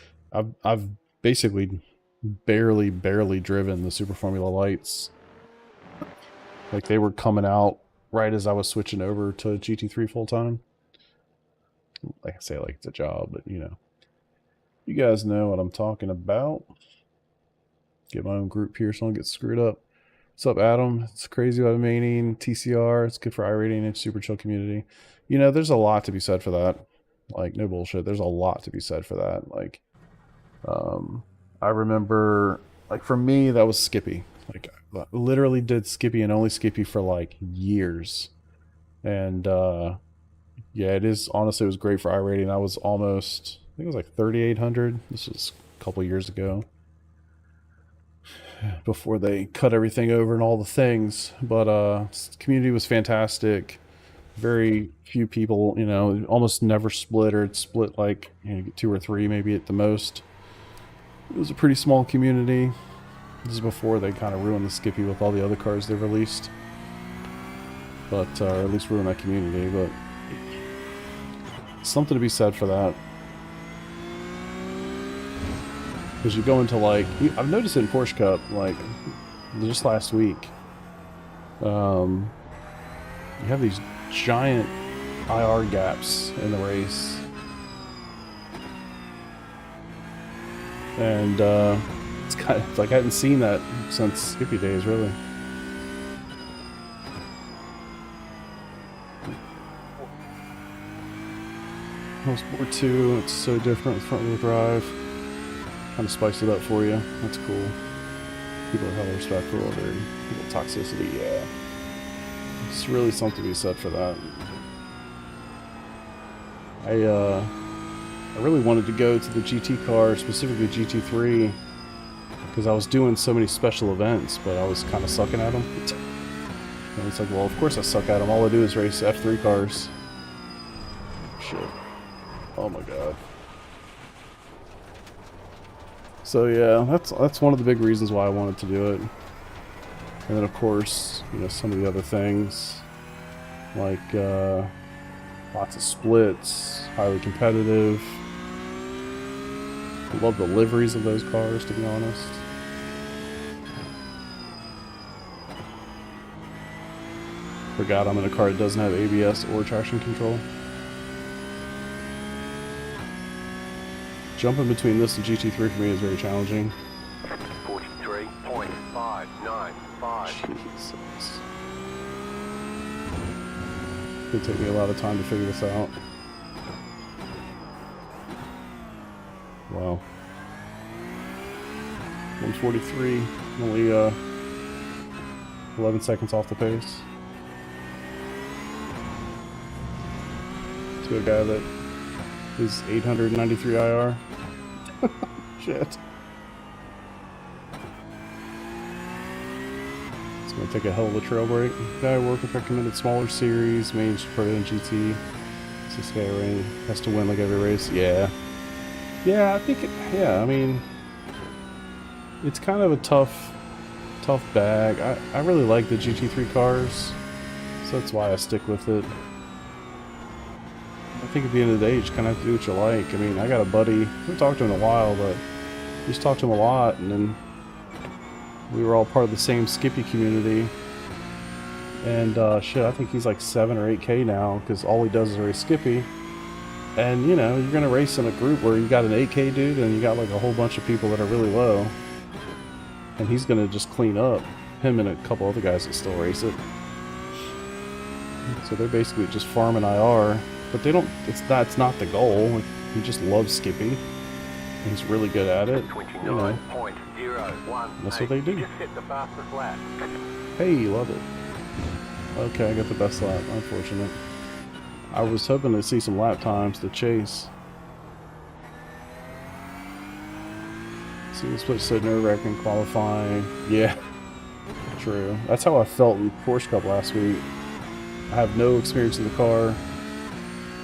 I've basically barely driven the Super Formula Lights. Like they were coming out right as I was switching over to GT3 full time. Like I say, like it's a job, but you know, you guys know what I'm talking about. Get my own group here so I don't get screwed up. What's up, Adam? It's crazy about maintaining TCR. It's good for iRating and super chill community. You know, there's a lot to be said for that. Like, no bullshit. There's a lot to be said for that. Like, I remember, like, for me, that was Skippy. Like, I literally did Skippy and only Skippy for, like, years. And, yeah, it is, honestly, it was great for iRating. I was almost, I think it was like 3,800. This was a couple years ago. Before they cut everything over and all the things. But, community was fantastic. Very few people, you know, almost never split, or it's split like, you know, 2 or 3 maybe at the most. It was a pretty small community. This is before they kind of ruined the Skippy with all the other cars they've released. But, or at least ruin that community, but something to be said for that. Because you go into like, I've noticed it in Porsche Cup, like, just last week. You have these giant IR gaps in the race. And it's kind of like I hadn't seen that since Skippy days, really. Sport 2, it's so different with front wheel drive. Kind of spiced it up for you. That's cool. People are hella respectful of their toxicity, yeah. It's really something to be said for that. I really wanted to go to the GT car, specifically GT3, because I was doing so many special events, but I was kind of sucking at them. And it's like, well, of course I suck at them. All I do is race F3 cars. Shit. Oh my god. So yeah, that's one of the big reasons why I wanted to do it. And then of course, you know, some of the other things, like lots of splits, highly competitive. I love the liveries of those cars, to be honest. Forgot I'm in a car that doesn't have ABS or traction control. Jumping between this and GT3 for me is very challenging. 43.595. Jesus. It'll take me a lot of time to figure this out. Wow. 143, only 11 seconds off the pace. To a guy that is 893 IR. Shit. It's gonna take a hell of a trail break. Guy I work with recommended smaller series, main Pro and GT. 6K range has to win like every race. Yeah, Yeah, I think yeah, I mean, it's kind of a tough bag. I really like the GT3 cars, so that's why I stick with it. I think at the end of the day, you just kind of have to do what you like. I mean, I got a buddy, we haven't talked to him in a while, but we just talked to him a lot, and then we were all part of the same Skippy community. And shit, I think he's like 7 or 8K now, because all he does is race Skippy. And, you know, you're going to race in a group where you got an 8K dude, and you got like a whole bunch of people that are really low. And he's going to just clean up. Him and a couple other guys that still race it. So they're basically just farming IR. But they don't, that's not the goal. Like, he just loves Skippy. And he's really good at it. You know, that's what they do. Hey, love it. Okay, I got the best lap. Unfortunate. I was hoping to see some lap times to chase. See, this place said nerve-wracking qualifying. Yeah, true. That's how I felt in Porsche Cup last week. I have no experience in the car.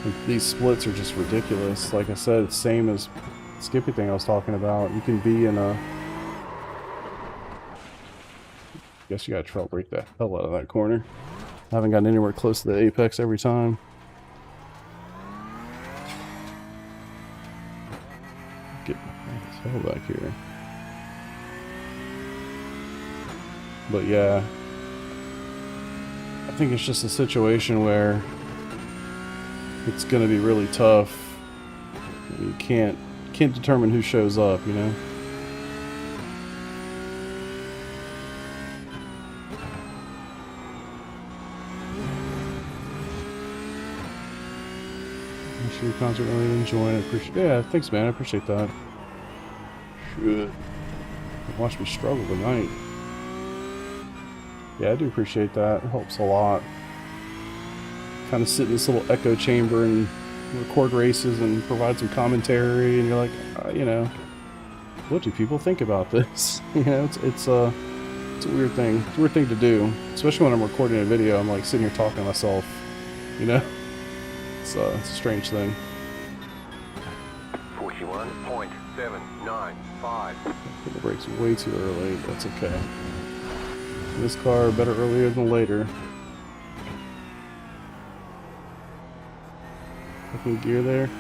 And these splits are just ridiculous. Like I said, it's same as Skippy thing I was talking about. You can be in a... Guess you gotta trail break the hell out of that corner. I haven't gotten anywhere close to the apex every time. Get the hell back here. But yeah, I think it's just a situation where it's gonna be really tough. You can't determine who shows up, you know. Your concert really enjoying it. Yeah, thanks, man. I appreciate that. Shit. Watch me struggle tonight. Yeah, I do appreciate that. It helps a lot. Kind of sit in this little echo chamber and record races and provide some commentary, and you're like, you know, what do people think about this? You know, it's a weird thing. It's a weird thing to do, especially when I'm recording a video. I'm like sitting here talking to myself, you know. It's a strange thing. 41.795. The brakes way too early, but that's okay. This car better earlier than later. Fucking gear there.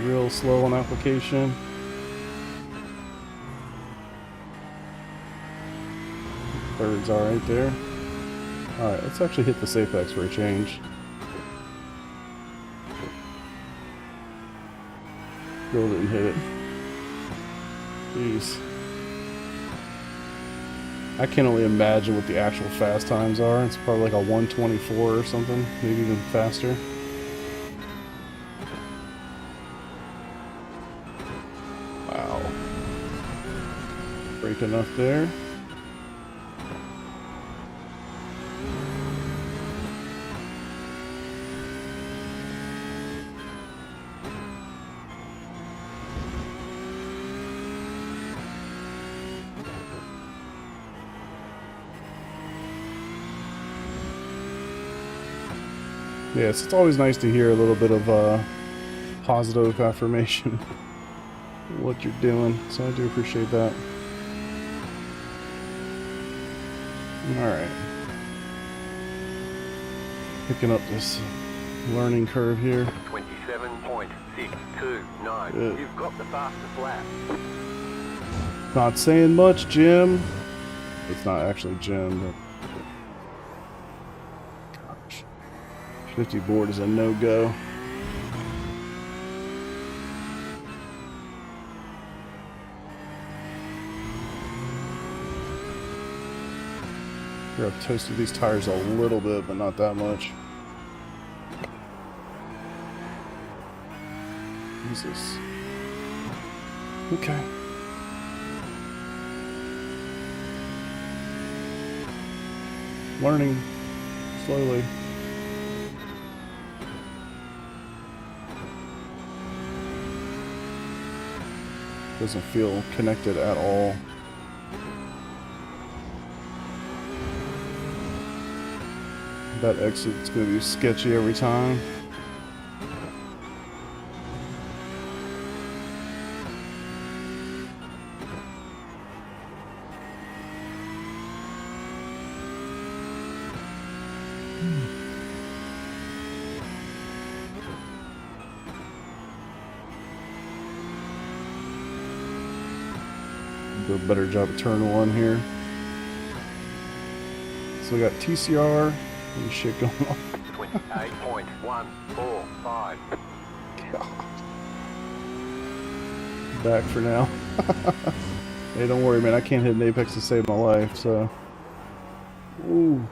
Real slow on application. Birds are right there. Alright, let's actually hit this apex for a change. Girl didn't hit it. Jeez. I can only imagine what the actual fast times are. It's probably like a 124 or something, maybe even faster. Wow. Brake enough there. Yes, it's always nice to hear a little bit of positive affirmation what you're doing, so I do appreciate that. Alright. Picking up this learning curve here. 27.629. You've got the fastest lap. Not saying much, Jim. It's not actually Jim, but 50 board is a no-go. Here, I've toasted these tires a little bit, but not that much. Jesus. Okay. Learning slowly. Doesn't feel connected at all. That exit's gonna be sketchy every time. a better job at turn one here. So we got TCR and shit going on. 28.145. Back for now. Hey, don't worry, man. I can't hit an apex to save my life, so. Ooh.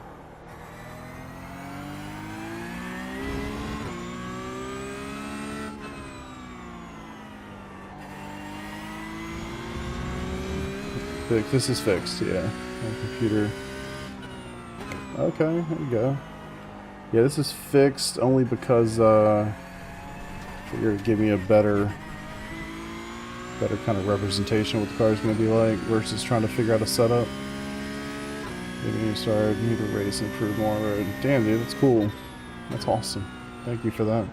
This is fixed, yeah. My computer. Okay, there you go. Yeah, this is fixed only because figure it'd give me a better kind of representation of what the car is going to be like versus trying to figure out a setup. Maybe start, need to race, improve more on the road. Damn, dude, that's cool. That's awesome. Thank you for that.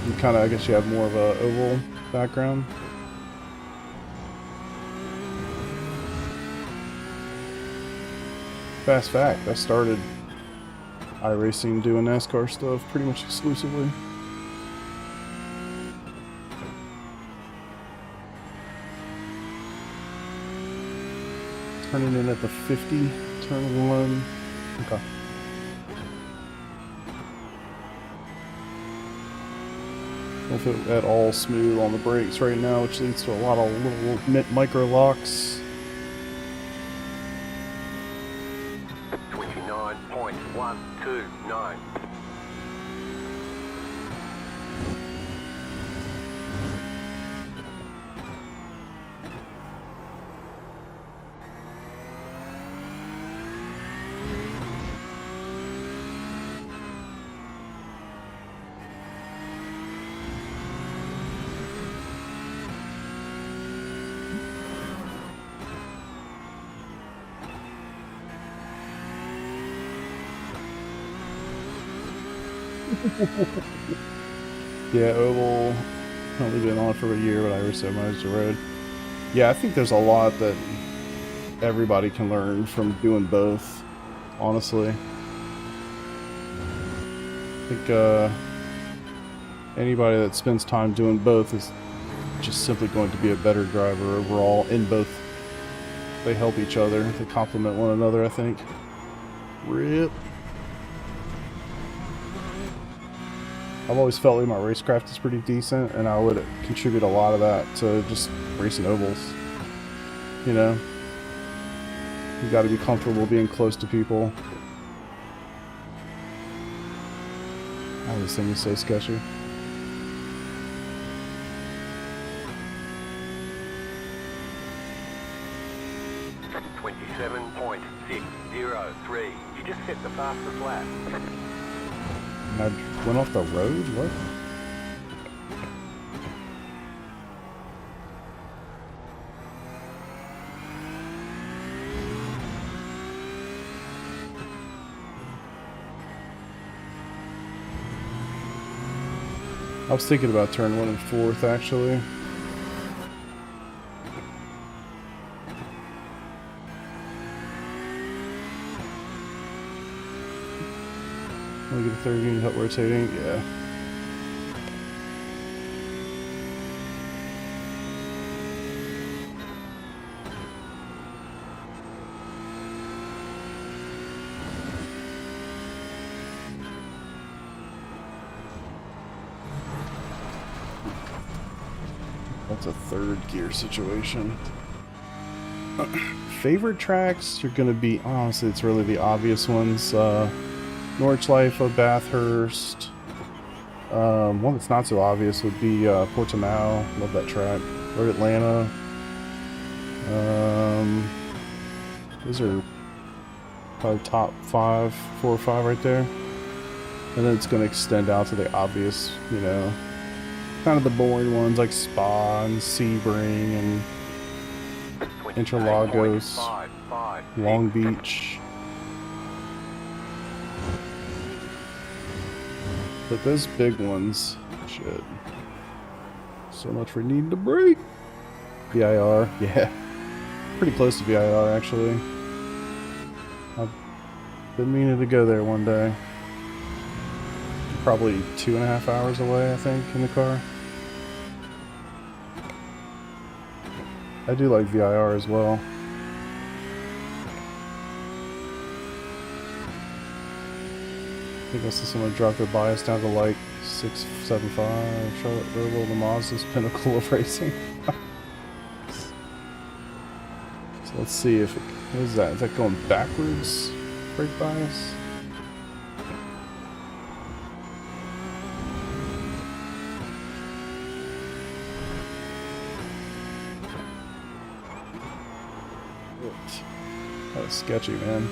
You kind of, I guess you have more of a oval background. Fast fact, I started iRacing doing NASCAR stuff pretty much exclusively. Turning in at the 50, turn one. Okay. Don't feel at all smooth on the brakes right now, which leads to a lot of little micro locks. 29.129. Yeah, oval. Only been on for a year, but I always said miles the road. Yeah, I think there's a lot that everybody can learn from doing both, honestly. I think anybody that spends time doing both is just simply going to be a better driver overall in both. They help each other. They complement one another, I think. RIP. I've always felt like my racecraft is pretty decent, and I would contribute a lot of that to just racing ovals. You know? You gotta be comfortable being close to people. Oh, this thing is so sketchy. .603. You just hit the fastest lap. I went off the road? What? I was thinking about turn 1 and 4th, actually. I'll get a third unit help rotating, yeah. That's a third gear situation. Favorite tracks, you're gonna be, honestly, it's really the obvious ones. Nordschleife, Bathurst. One that's not so obvious would be Portimao. Love that track. Or Atlanta. Those are probably top 5, 4 or 5 right there. And then it's going to extend out to the obvious, you know, kind of the boring ones like Spa and Sebring and Interlagos, Long Beach. But those big ones, shit. So much for needing to brake. VIR, yeah. Pretty close to VIR, actually. I've been meaning to go there one day. Probably 2.5 hours away, I think, in the car. I do like VIR as well. I think I see someone drop their bias down to like 675. Charlotte Roval, the Mazda's pinnacle of racing. So let's see if it, what is that? Is that going backwards? Brake bias? That was sketchy, man.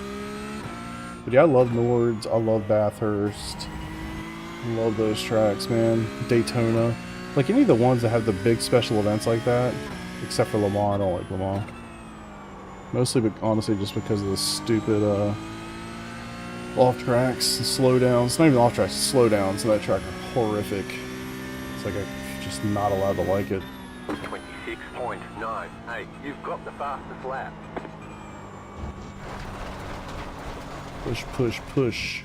But yeah, I love Nords. I love Bathurst. I love those tracks, man. Daytona. Like any of the ones that have the big special events like that, except for Le Mans. I don't like Le Mans. Mostly, but honestly, just because of the stupid off tracks and slowdowns. It's not even off tracks, slowdowns in that track are horrific. It's like I'm just not allowed to like it. 26.98. You've got the fastest lap. Push, push, push.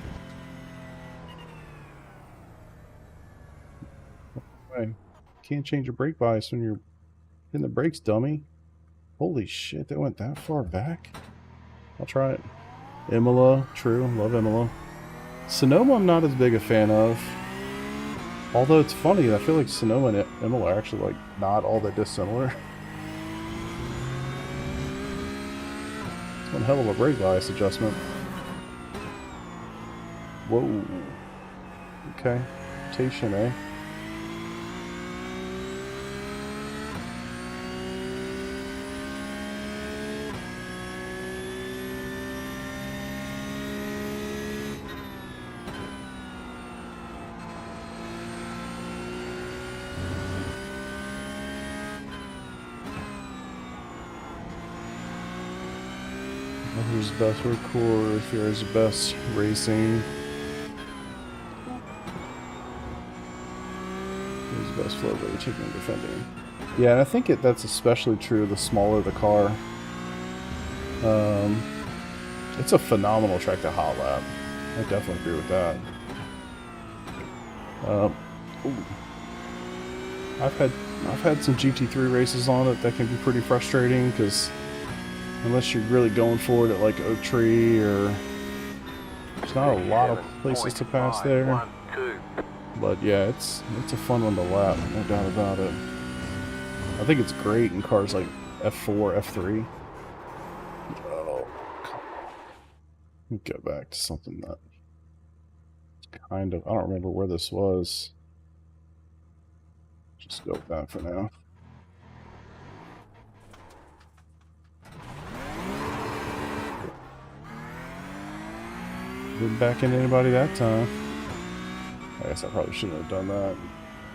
Right. Can't change your brake bias when you're hitting the brakes, dummy. Holy shit, that went that far back? I'll try it. Imola, true, love Imola. Sonoma I'm not as big a fan of. Although it's funny, I feel like Sonoma and Imola are actually like not all that dissimilar. It's one hell of a brake bias adjustment. Whoa. Okay. Rotation, eh? Who's the best record? Here's the best racing. Who's the best flow rate taking and defending? Yeah, and I think that's especially true the smaller the car. It's a phenomenal track to hot lap. I definitely agree with that. I've had some GT3 races on it that can be pretty frustrating because unless you're really going for it at like Oak Tree or there's not a lot of places to pass there. But yeah, it's a fun one to lap, no doubt about it. I think it's great in cars like F4, F3. Oh, come on. Let me go back to something that kind of, I don't remember where this was. Just go with that for now. Didn't back into anybody that time. I guess I probably shouldn't have done that.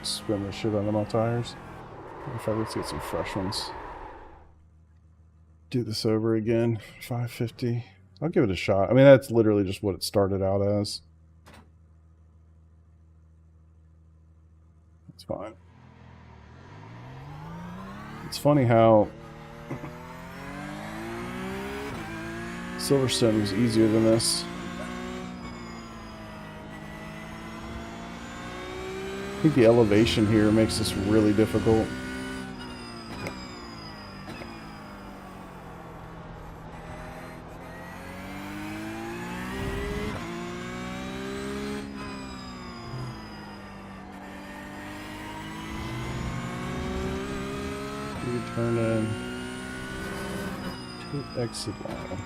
Spin the shit out of my tires. If I let's get some fresh ones. Do this over again. 550. I'll give it a shot. I mean, that's literally just what it started out as. It's fine. It's funny how Silverstone was easier than this. I think the elevation here makes this really difficult. You turn in to exit line.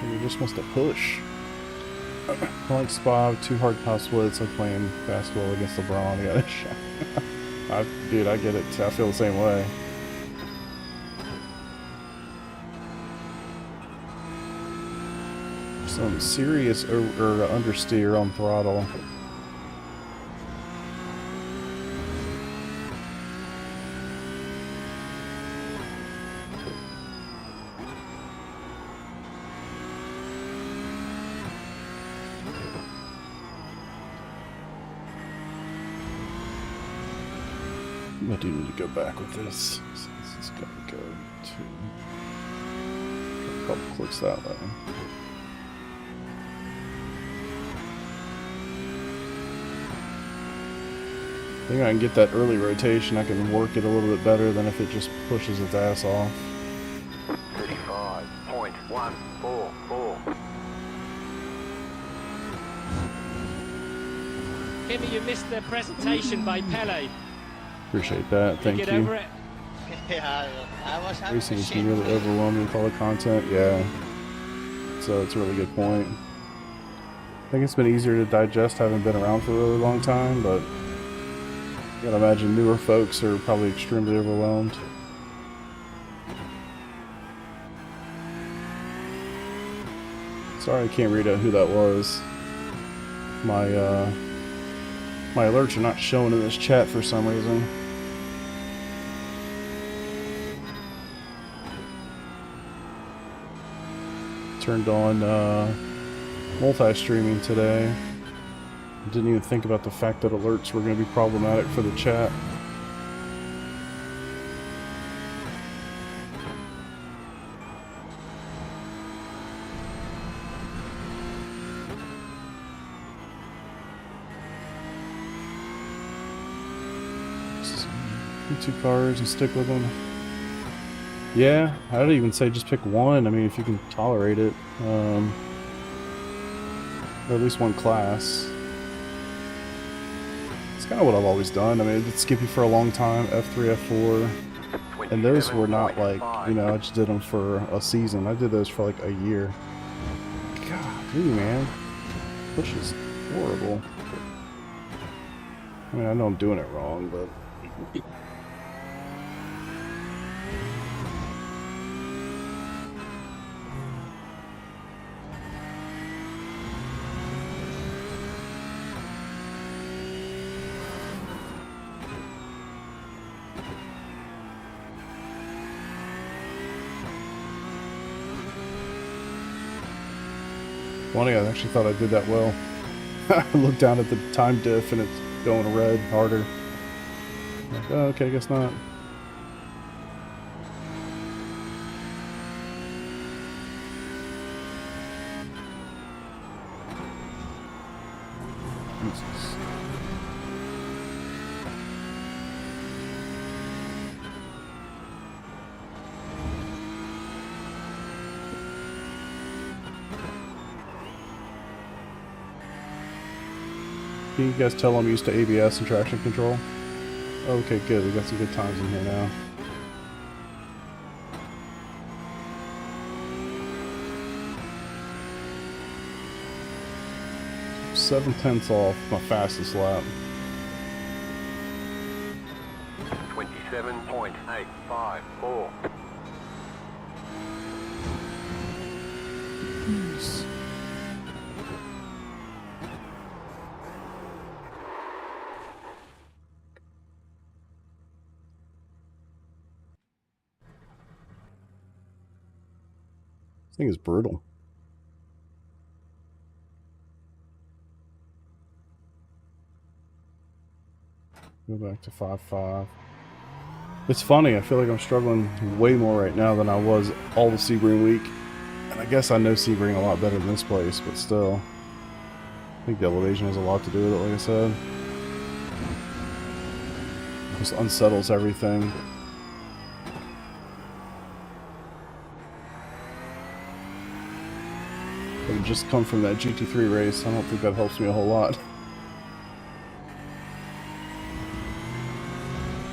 And you're just supposed to push. I like Spa, 2 hard top splits, like playing basketball against LeBron. Yeah, dude, I get it. I feel the same way. Some serious understeer on throttle. I do need to go back with this. So this is going to go to a couple clicks that way. think I can get that early rotation. I can work it a little bit better than if it just pushes its ass off. 35.144. Kimmy, you missed the presentation by Pele. Appreciate that. Thank Get you. over it. Yeah, I was having Racing a has shit. been really overwhelming with all the content. Yeah. So it's a really good point. I think it's been easier to digest having been around for a really long time, but I gotta imagine newer folks are probably extremely overwhelmed. Sorry I can't read out who that was. My alerts are not showing in this chat for some reason. Turned on multi-streaming today. Didn't even think about the fact that alerts were going to be problematic for the chat. Two cars and stick with them. Yeah, I'd even say just pick one. I mean, if you can tolerate it, or at least one class. It's kind of what I've always done. I mean, it's Skippy for a long time, F3, F4, and those were not like, you know, I just did them for a season. I did those for like a year. God, dude, man, push is horrible. I mean, I know I'm doing it wrong, but. Funny, I actually thought I did that well. I looked down at the time diff and it's going red harder. Like, oh, okay, I guess not. Jesus. Can you guys tell I'm used to ABS and traction control? Okay, good. We got some good times in here now. Seven tenths off my fastest lap. 27.854. This thing is brutal. Go back to 5.5. It's funny, I feel like I'm struggling way more right now than I was all the Sebring week. And I guess I know Sebring a lot better than this place, but still. I think the elevation has a lot to do with it, like I said. It just unsettles everything. But it just come from that GT3 race. I don't think that helps me a whole lot.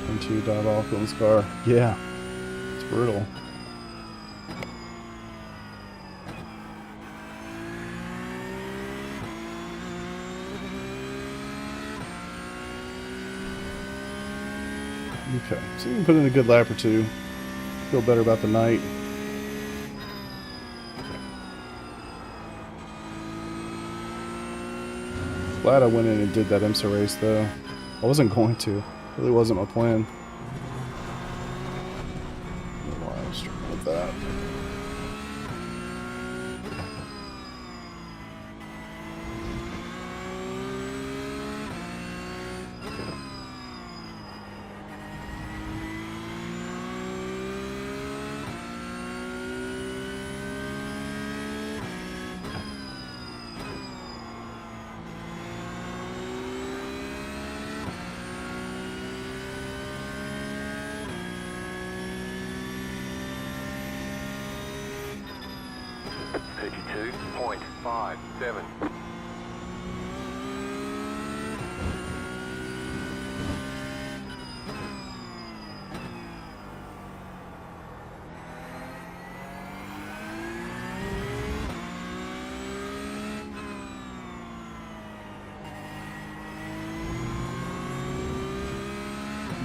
Into dive off on this car. Yeah, it's brutal. Okay, so you can put in a good lap or two. Feel better about the night. Glad I went in and did that IMSA race though. I wasn't going to. It really wasn't my plan. I don't know why I was struggling with that. 5, 7.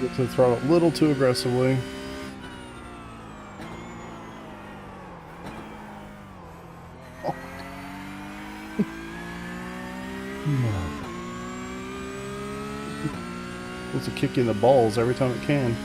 Get to the throttle a little too aggressively. Oh. Supposed to kick you in the balls every time it can.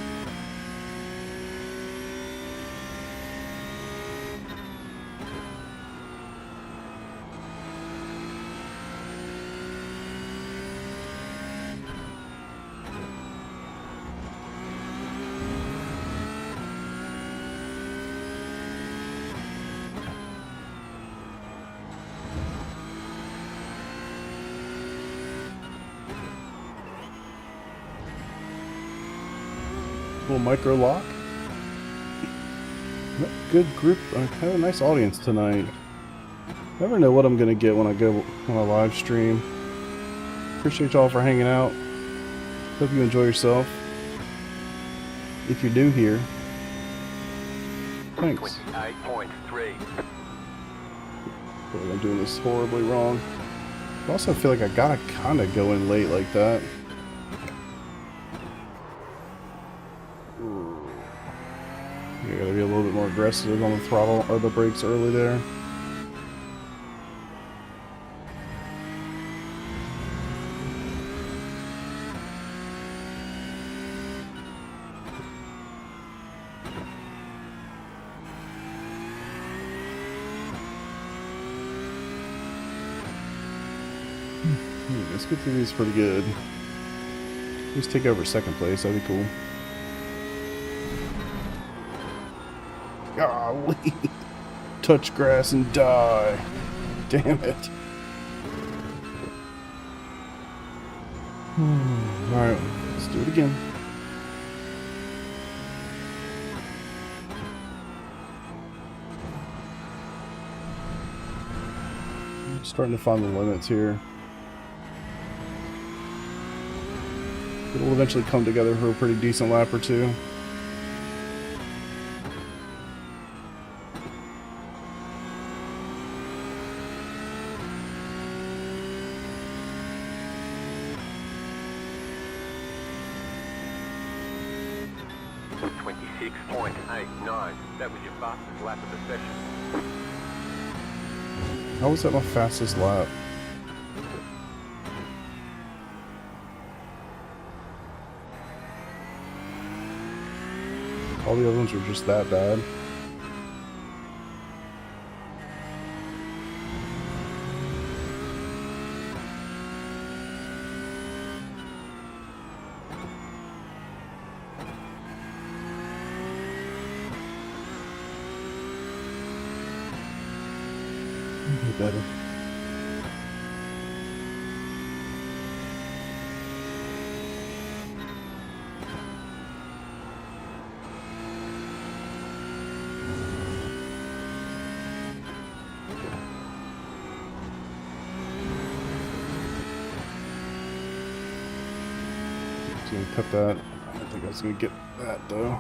Little micro lock. Good group. I have a nice audience tonight. Never know what I'm gonna get when I go on a live stream. Appreciate y'all for hanging out. Hope you enjoy yourself. If you're new here, thanks. 28.3. Feel like I'm doing this horribly wrong. I also feel like I gotta kind of go in late like that. You gotta be a little bit more aggressive on the throttle or the brakes early there. Let's get through these pretty good. Just take over second place, that'd be cool. Golly. Touch grass and die. Damn it. Alright, let's do it again. I'm starting to find the limits here. It'll eventually come together for a pretty decent lap or two. That was your fastest lap of the session. How was that my fastest lap? All the other ones were just that bad. Better. Just gonna cut that. I don't think I was gonna get that though.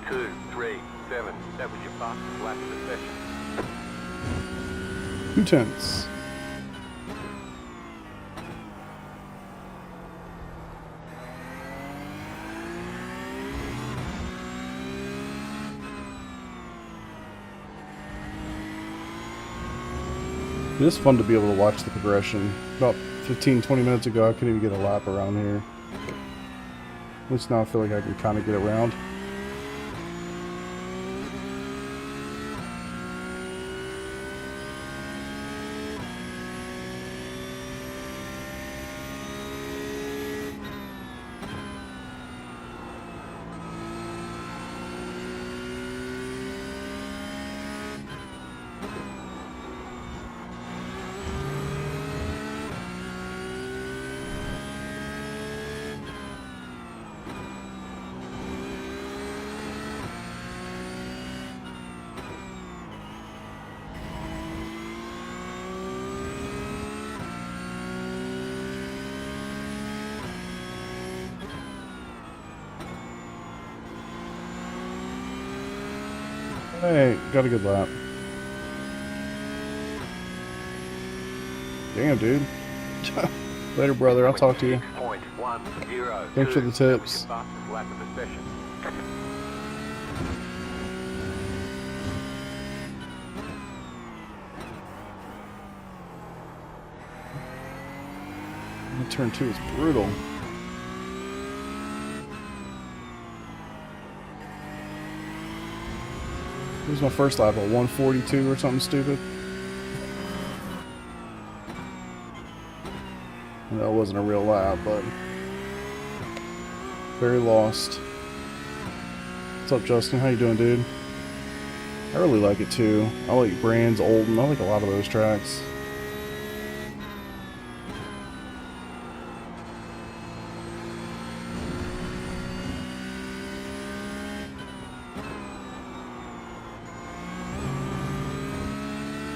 .237. That was your fastest lap of the session. 2/10. It is fun to be able to watch the progression. About 15-20 minutes ago, I couldn't even get a lap around here. At least now I feel like I can kind of get around. Hey, got a good lap. Damn, dude. Later, brother. I'll talk to you. 26.102. Thanks for the tips. That was your fastest lap of the session. Turn 2 is brutal. It was my first lap at 142 or something stupid. I know it wasn't a real lap, but very lost. What's up, Justin? How you doing, dude? I really like it too. I like Brands, Oldham. I like a lot of those tracks.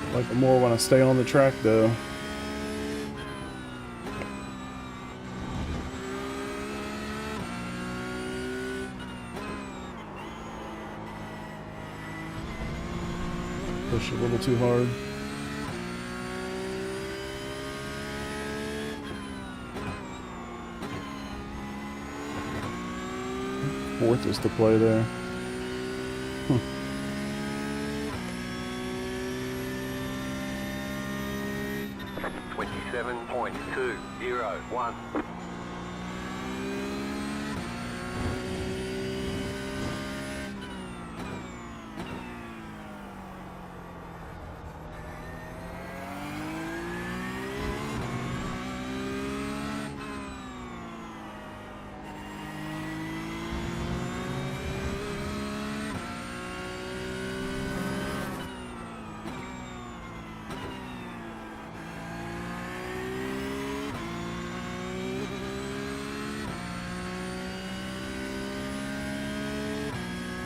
I like it more when I stay on the track, though. Push a little too hard. Fourth is the play there. 27.201.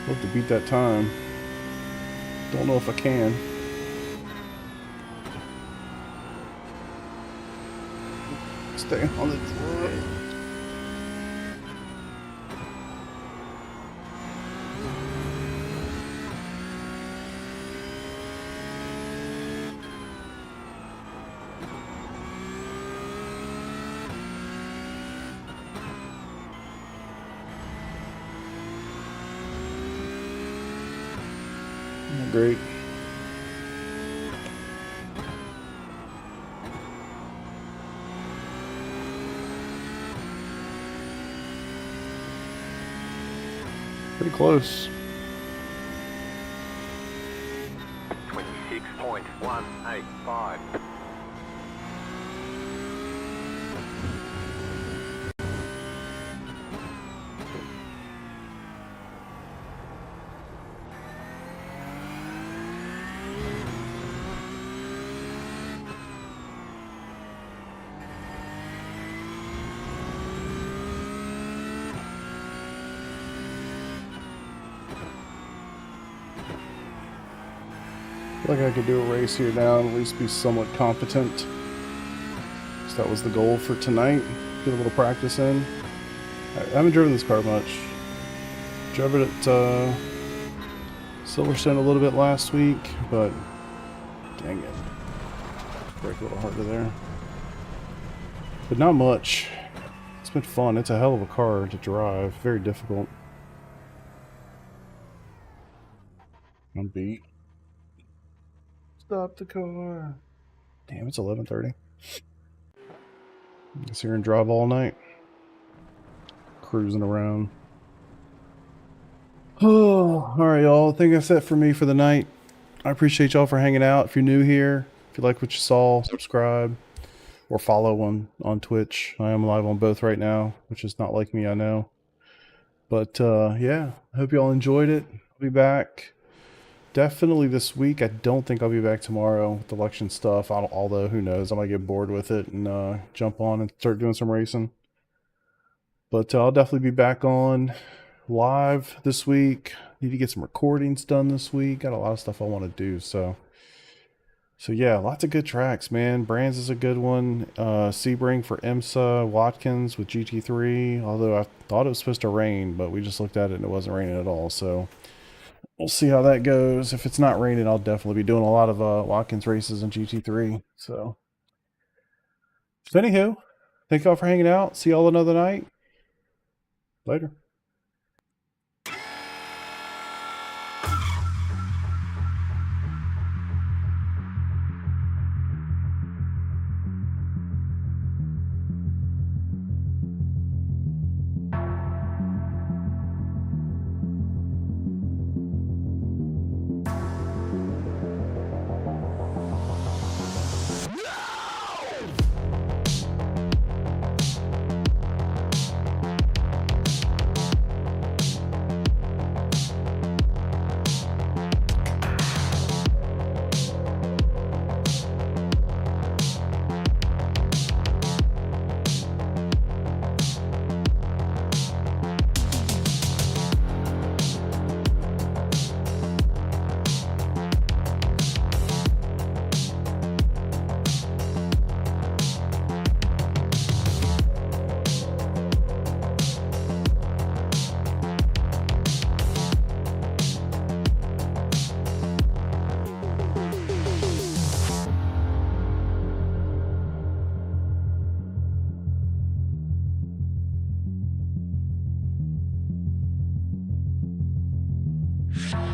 Hope to beat that time. Don't know if I can. Stay on the track. Great. Pretty close. 26.185. Feel like I could do a race here now and at least be somewhat competent. So that was the goal for tonight. Get a little practice in. I haven't driven this car much. Drove it at Silverstone a little bit last week, but dang it. Brake a little harder there. But not much. It's been fun. It's a hell of a car to drive. Very difficult. I'm beat. Stop the car. Damn, it's 11:30. Guess you're gonna drive all night. Cruising around. Oh, alright, y'all. I think that's it for me for the night. I appreciate y'all for hanging out. If you're new here, if you like what you saw, subscribe or follow on Twitch. I am live on both right now, which is not like me, I know. But yeah, I hope y'all enjoyed it. I'll be back definitely this week. I don't think I'll be back tomorrow with election stuff. Although, who knows? I might get bored with it and jump on and start doing some racing. But I'll definitely be back on live this week. Need to get some recordings done this week. Got a lot of stuff I want to do. So yeah, lots of good tracks, man. Brands is a good one. Sebring for IMSA. Watkins with GT3. Although I thought it was supposed to rain, but we just looked at it and it wasn't raining at all. So we'll see how that goes. If it's not raining, I'll definitely be doing a lot of Watkins races in GT3. So anywho, thank y'all for hanging out. See y'all another night. Later. You